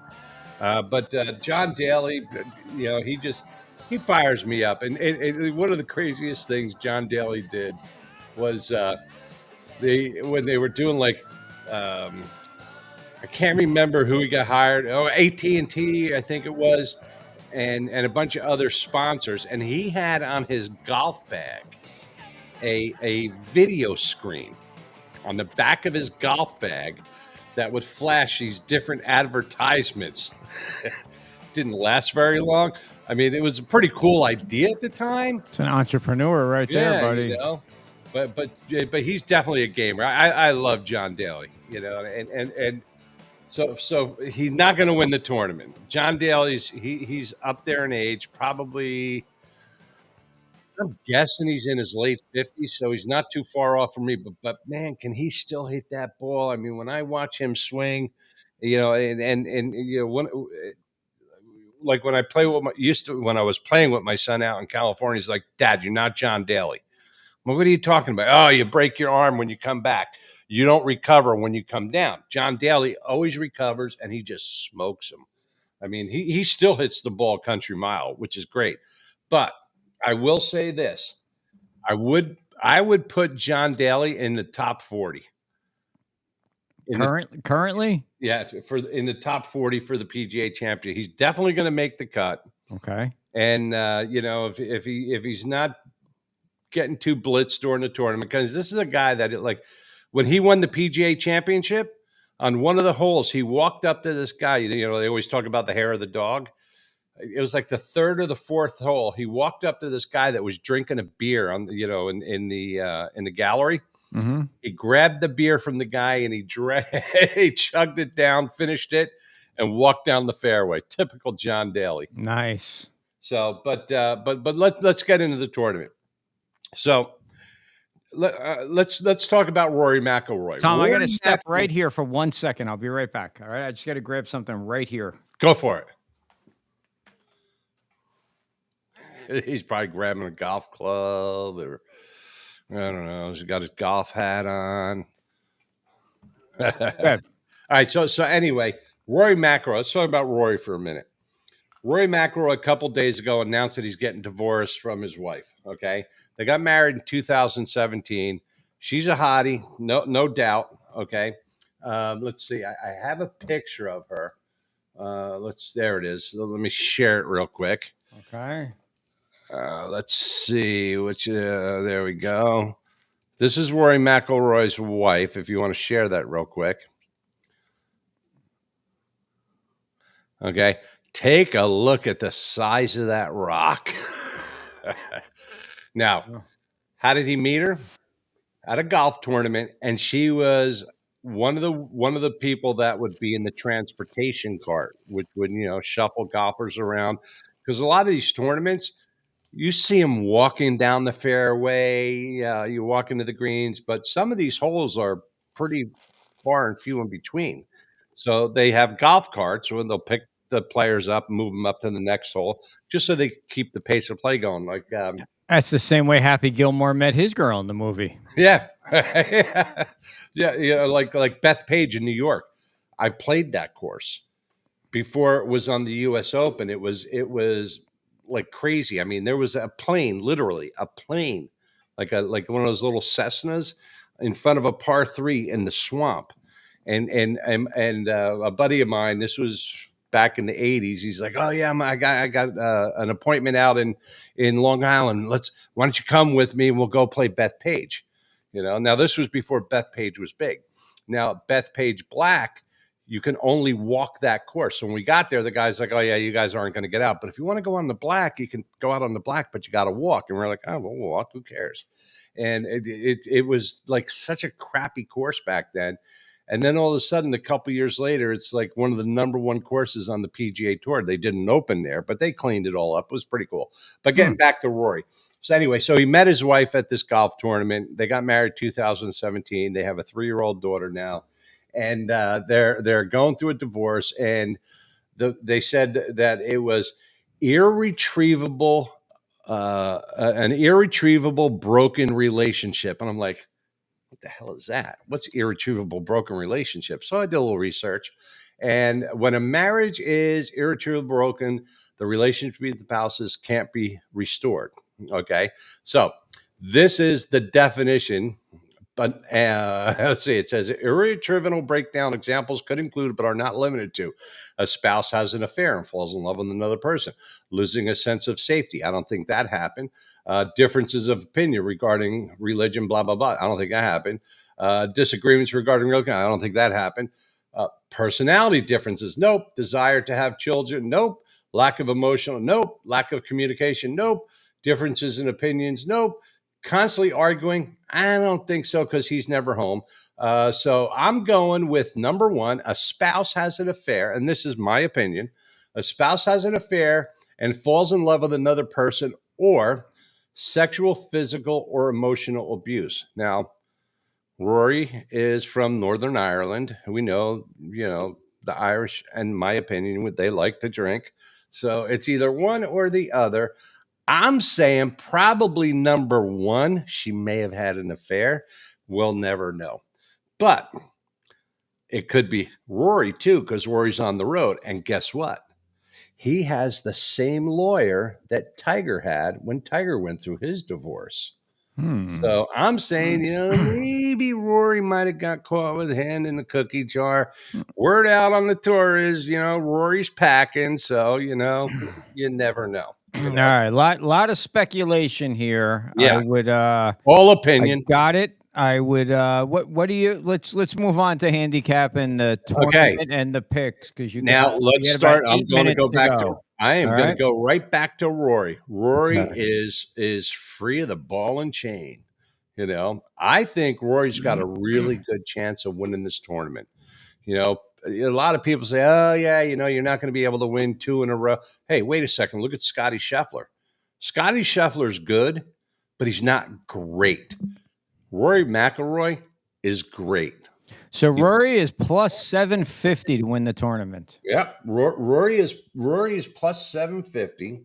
But John Daly, he fires me up. And one of the craziest things John Daly did was when they were doing like I can't remember who he got hired. Oh, AT&T, I think it was, and a bunch of other sponsors. And he had on his golf bag a video screen. on the back of his golf bag that would flash these different advertisements. Didn't last very long. I mean, it was a pretty cool idea at the time. It's an entrepreneur right there, Yeah, buddy. you know, but he's definitely a gamer. I love John Daly, you know, and so he's not going to win the tournament. John Daly's he's up there in age, probably. I'm guessing he's in his late 50s, so he's not too far off from me. But man, can he still hit that ball? I mean, when I watch him swing, you know, and you know, like when I play with when I was playing with my son out in California, he's like, "Dad, you're not John Daly." Well, what are you talking about? Oh, you break your arm when you come back. You don't recover when you come down. John Daly always recovers, and he just smokes him. I mean, he still hits the ball country mile, which is great. But I will say this: I would put John Daly in the top 40. Currently? Yeah, in the top 40 for the PGA Championship. He's definitely going to make the cut. Okay. And you know, if he's not getting too blitzed during the tournament, because this is a guy that like when he won the PGA Championship on one of the holes, he walked up to this guy. You know, they always talk about the hair of the dog. It was like the third or the fourth hole. He walked up to this guy that was drinking a beer on the, you know, in the gallery. Mm-hmm. He grabbed the beer from the guy and he chugged it down, finished it, and walked down the fairway. Typical John Daly. Nice. So, but let's get into the tournament. So let's talk about Rory McIlroy. Tom, I got to Rory step McIlroy- right here for 1 second. I'll be right back. All right. I just got to grab something right here. Go for it. He's probably grabbing a golf club or I don't know. He's got his golf hat on. All right. So anyway, Rory McIlroy. Let's talk about Rory for a minute. Rory McIlroy a couple days ago announced that he's getting divorced from his wife. Okay, they got married in 2017. She's a hottie, no doubt. Okay, let's see. I have a picture of her. There it is. Let me share it real quick. Okay. Let's see. There we go. This is Rory McIlroy's wife. If you want to share that real quick. Okay. Take a look at the size of that rock. Now, how did he meet her? At a golf tournament, and she was one of the people that would be in the transportation cart, which would, you know, shuffle golfers around. Because a lot of these tournaments, you see them walking down the fairway, you walk into the greens, but some of these holes are pretty far and few in between. So they have golf carts when they'll pick the players up, move them up to the next hole, just so they keep the pace of play going. Like That's the same way Happy Gilmore met his girl in the movie. yeah, yeah, you know, like Beth Page in New York. I played that course before it was on the U.S. Open. It was like crazy. I mean, there was a plane, literally a plane, like one of those little Cessnas in front of a par 3 in the swamp. And a buddy of mine, this was back in the 80s. He's like, "Oh yeah, I got an appointment out in Long Island. Why don't you come with me and we'll go play Beth Page?" You know, now this was before Beth Page was big. Now Beth Page Black, you can only walk that course. So when we got there, the guy's like, "Oh yeah, you guys aren't going to get out. But if you want to go on the black, you can go out on the black, but you got to walk." And we're like, "Oh, we'll walk. Who cares?" And it was like such a crappy course back then. And then all of a sudden, a couple years later, it's like one of the number one courses on the PGA Tour. They didn't open there, but they cleaned it all up. It was pretty cool. But getting back to Rory. So anyway, so he met his wife at this golf tournament. They got married 2017. They have a 3-year-old daughter now. And they're going through a divorce. And they said that it was irretrievable, an irretrievable broken relationship. And I'm like, what the hell is that? What's irretrievable broken relationship? So I did a little research. And when a marriage is irretrievably broken, the relationship between the spouses can't be restored. Okay. So this is the definition let's see. It says irretrievable breakdown examples could include, but are not limited to, a spouse has an affair and falls in love with another person, losing a sense of safety. I don't think that happened. Differences of opinion regarding religion, blah blah blah. I don't think that happened. Disagreements regarding religion. I don't think that happened. Personality differences. Nope. Desire to have children. Nope. Lack of emotional. Nope. Lack of communication. Nope. Differences in opinions. Nope. Constantly arguing. I don't think so because he's never home. So I'm going with number one, a spouse has an affair. And this is my opinion. A spouse has an affair and falls in love with another person, or sexual, physical, or emotional abuse. Now, Rory is from Northern Ireland. We know, the Irish, in my opinion, they like to drink. So it's either one or the other. I'm saying probably number one, she may have had an affair. We'll never know. But it could be Rory too, because Rory's on the road. And guess what? He has the same lawyer that Tiger had when Tiger went through his divorce. So I'm saying, maybe Rory might have got caught with a hand in the cookie jar. Word out on the tour is, Rory's packing. So, you never know. All right, lot of speculation here. Yeah. I would all opinion. I got it. I would what do you let's move on to handicapping the tournament and the picks, because you now got, let's you got start. about I'm 8 going to minutes go back to go. I am All going right? to go right back to Rory. Rory Okay. is free of the ball and chain. I think Rory's got a really good chance of winning this tournament. A lot of people say, oh, yeah, you're not going to be able to win 2 in a row. Hey, wait a second. Look at Scotty Scheffler. Scotty Scheffler's good, but he's not great. Rory McIlroy is great. So Rory is plus 750 to win the tournament. Yep. Rory is plus 750.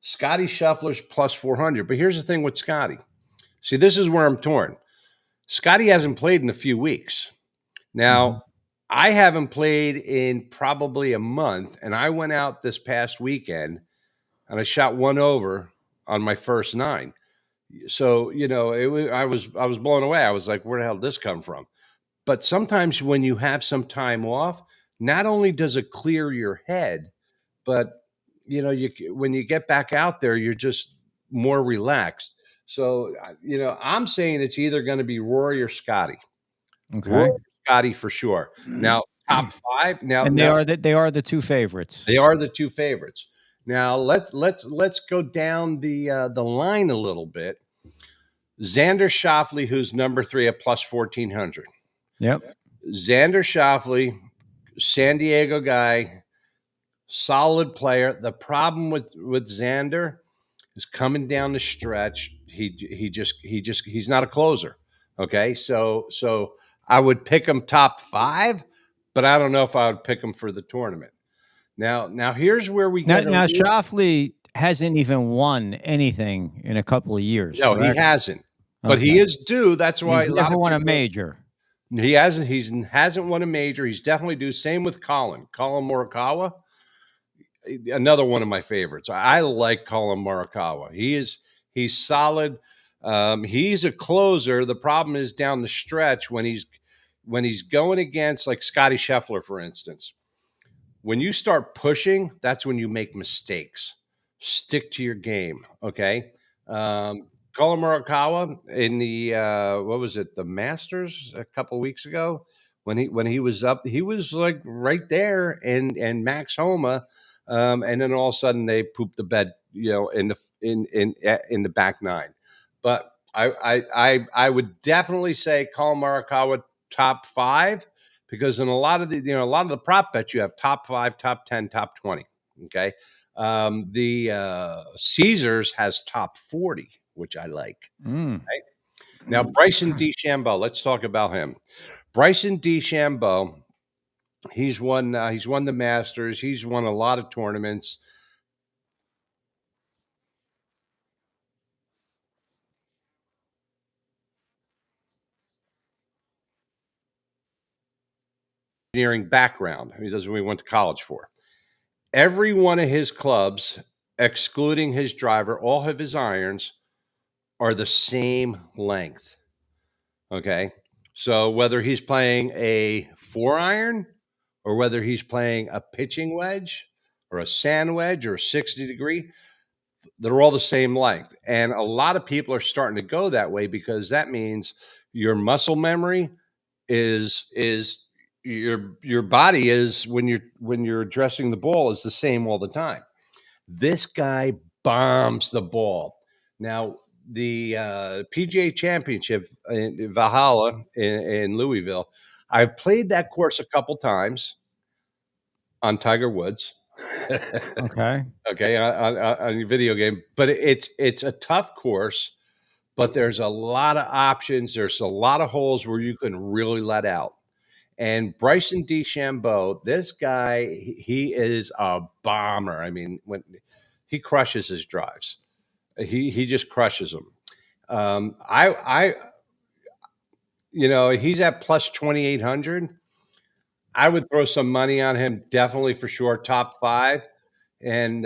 Scotty Scheffler's plus 400. But here's the thing with Scotty. See, this is where I'm torn. Scotty hasn't played in a few weeks. Now, I haven't played in probably a month, and I went out this past weekend and I shot 1 over on my first 9. So, I was blown away. I was like, where the hell did this come from? But sometimes when you have some time off, not only does it clear your head, but when you get back out there, you're just more relaxed. So, I'm saying it's either going to be Rory or Scotty. Okay. Rory or Scotty for sure. Now, top 5. Now, And they are the 2 favorites. They are the 2 favorites. Now, let's go down the line a little bit. Xander Schauffele, who's number 3 at plus 1,400. Yep. Xander Schauffele, San Diego guy, solid player. The problem with Xander is coming down the stretch. He's not a closer. Okay, so I would pick him top 5, but I don't know if I would pick him for the tournament. Now here's where we get now Schauffele hasn't even won anything in a couple of years. No, correct? he hasn't. But he is due. That's why He's never won a major. He hasn't. He hasn't won a major. He's definitely due. Same with Colin Morikawa. Another one of my favorites. I like Colin Morikawa. He's solid. He's a closer. The problem is down the stretch when he's going against like Scotty Scheffler, for instance. When you start pushing, that's when you make mistakes. Stick to your game, okay? Colin Morikawa in the what was it, the Masters a couple weeks ago, when he was up, he was like right there, and Max Homa, and then all of a sudden they pooped the bed, in the back 9. But I would definitely say Colin Morikawa top 5. Because in a lot of the prop bets, you have top 5, top 10, top 20. Okay. The Caesars has top 40, which I like. Right? Now, Bryson DeChambeau, let's talk about him. Bryson DeChambeau, he's won the Masters. He's won a lot of tournaments. Engineering background. He does what he went to college for. Every one of his clubs, excluding his driver, all of his irons are the same length. Okay. So whether he's playing a 4-iron or whether he's playing a pitching wedge or a sand wedge or a 60-degree, they're all the same length. And a lot of people are starting to go that way because that means your muscle memory is your body is when you're addressing the ball is the same all the time. This guy bombs the ball. Now, the PGA Championship in Valhalla in Louisville, I've played that course a couple times on Tiger Woods. Okay. Okay, on your video game, but it's a tough course, but there's a lot of options. There's a lot of holes where you can really let out. And Bryson DeChambeau, this guy, he is a bomber. I mean, when he crushes his drives, he just crushes them. He's at plus 2,800. I would throw some money on him, definitely for sure, top 5. And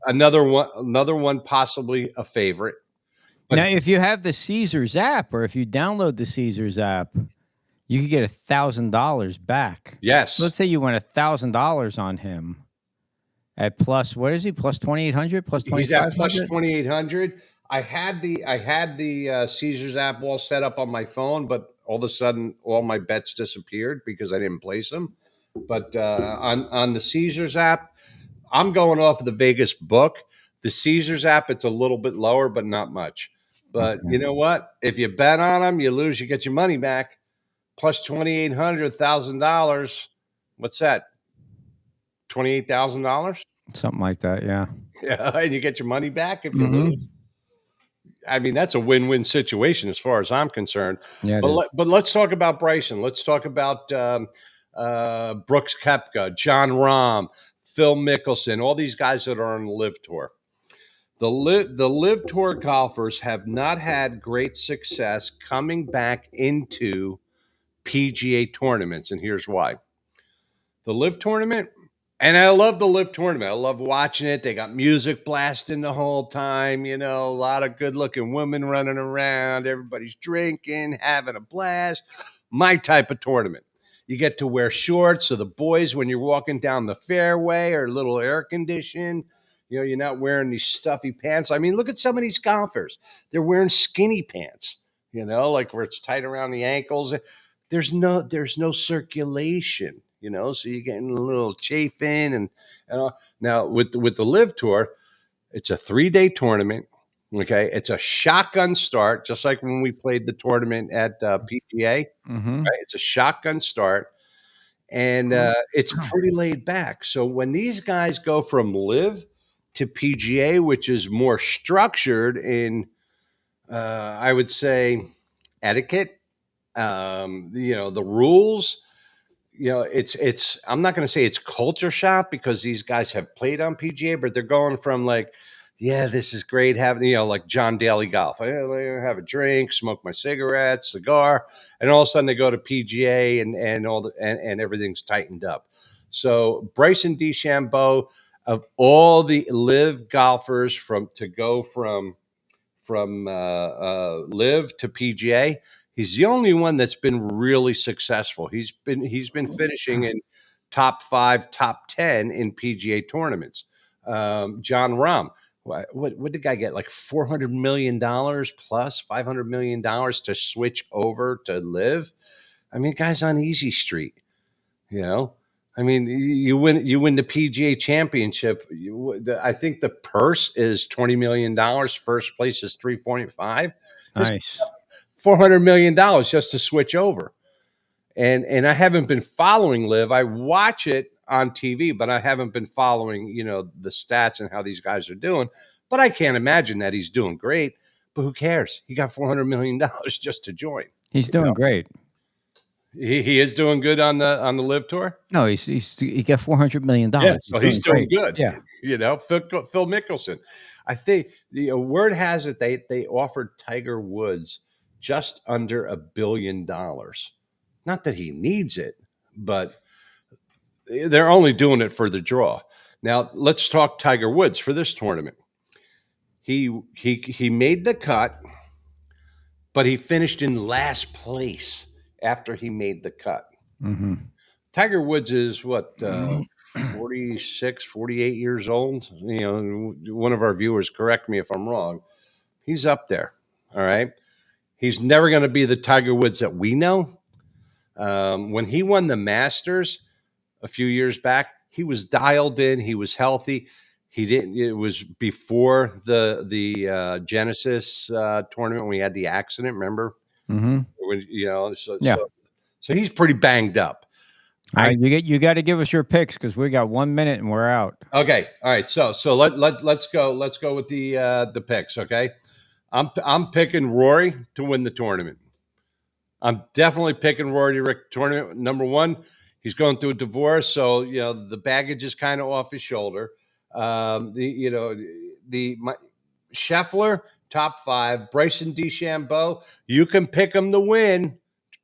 another one possibly a favorite. But Now, if you have the Caesars app, or if you download the Caesars app, you could get $1,000 back. Yes. Let's say you win $1,000 on him at plus. What is he? Plus 2,800? Plus 2,500? He's at plus 2,800. I had the Caesars app all set up on my phone, but all of a sudden, all my bets disappeared because I didn't place them. But on the Caesars app, I'm going off of the Vegas book. The Caesars app, it's a little bit lower, but not much. But you know what? If you bet on them, you lose, you get your money back. Plus 2,800, $1,000. What's that? $28,000? Something like that, yeah. Yeah, and you get your money back if you lose. I mean, that's a win-win situation as far as I'm concerned. Yeah, but let's talk about Bryson. Let's talk about Brooks Koepka, John Rahm, Phil Mickelson, all these guys that are on the LIV Tour. The LIV Tour golfers have not had great success coming back into PGA tournaments, and here's why. The LIV tournament, and I love the LIV tournament. I love watching it. They got music blasting the whole time, a lot of good-looking women running around. Everybody's drinking, having a blast. My type of tournament. You get to wear shorts, so the boys, when you're walking down the fairway, are a little air-conditioned. You're not wearing these stuffy pants. I mean, look at some of these golfers. They're wearing skinny pants, like where it's tight around the ankles. There's no circulation, so you're getting a little chafing. And now with the LIV Tour, it's a 3-day tournament. Okay, it's a shotgun start, just like when we played the tournament at PGA. Right? It's a shotgun start, and it's pretty laid back. So when these guys go from LIV to PGA, which is more structured in, I would say, etiquette, the rules. It's. I'm not going to say it's culture shock because these guys have played on PGA, but they're going from yeah, this is great having, like John Daly golf. I have a drink, smoke my cigarette, cigar, and all of a sudden they go to PGA and everything's tightened up. So Bryson DeChambeau, of all the LIV golfers to go from LIV to PGA, he's the only one that's been really successful. He's been finishing in top 5, top 10 in PGA tournaments. John Rahm. What did the guy get? Like $400 million plus $500 million to switch over to LIV. I mean, guy's on easy street. I mean, you win the PGA Championship. I think the purse is $20 million. First place is $345. Nice. $400 million just to switch over. And I haven't been following LIV. I watch it on TV, but I haven't been following, the stats and how these guys are doing. But I can't imagine that he's doing great. But who cares? He got $400 million just to join. He's doing great. He is doing good on the LIV Tour. No, he got $400 million. Yeah, so he's doing good. Yeah, Phil Mickelson. I think the word has it they offered Tiger Woods just under $1 billion. Not that he needs it, but they're only doing it for the draw. Now let's talk Tiger Woods for this tournament. He made the cut. but he finished in last place after he made the cut. Mm-hmm. Tiger Woods is what, 46, 48 years old? You know, one of our viewers, correct me if I'm wrong. He's up there. All right. He's never going to be the Tiger Woods that we know. When he won the Masters a few years back, he was dialed in. He was healthy. He didn't. It was before the Genesis tournament when we had the accident. Remember? Mm-hmm. When, you know, so he's pretty banged up. All right, you got to give us your picks because we got 1 minute and we're out. Okay, all right. So let's go with the picks. Okay, I'm picking Rory to win the tournament. I'm definitely picking Rory to win the tournament. Number one, he's going through a divorce, so you know the baggage is kind of off his shoulder. Scheffler top 5, Bryson DeChambeau. You can pick him to win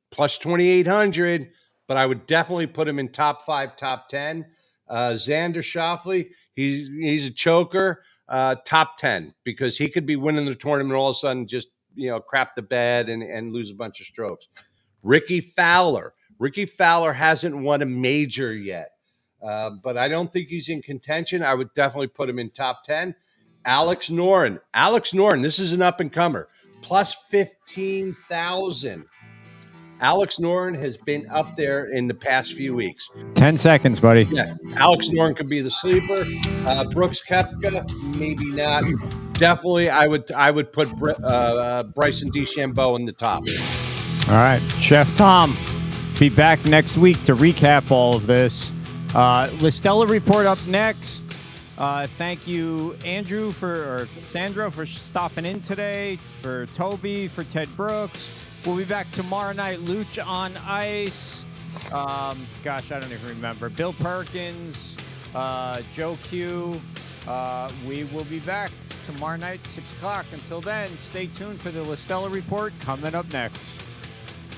plus 2,800, but I would definitely put him in top 5, top 10. Xander Schauffele, he's a choker, top 10 because he could be winning the tournament and all of a sudden just crap the bed and lose a bunch of strokes. Ricky Fowler hasn't won a major yet. But I don't think he's in contention. I would definitely put him in top 10. Alex Noren, this is an up-and-comer, plus 15,000. Alex Noren has been up there in the past few weeks. 10 seconds, buddy. Yeah, Alex Noren could be the sleeper. Brooks Koepka, maybe not. Definitely, I would put Bryson DeChambeau in the top. All right, Chef Tom, be back next week to recap all of this. Listella report up next. Thank you, Andrew or Sandra for stopping in today, for Toby, for Ted Brooks. We'll be back tomorrow night. Luch on ice. I don't even remember. Bill Perkins, Joe Q. We will be back tomorrow night, 6 o'clock. Until then, stay tuned for the Listella report coming up next.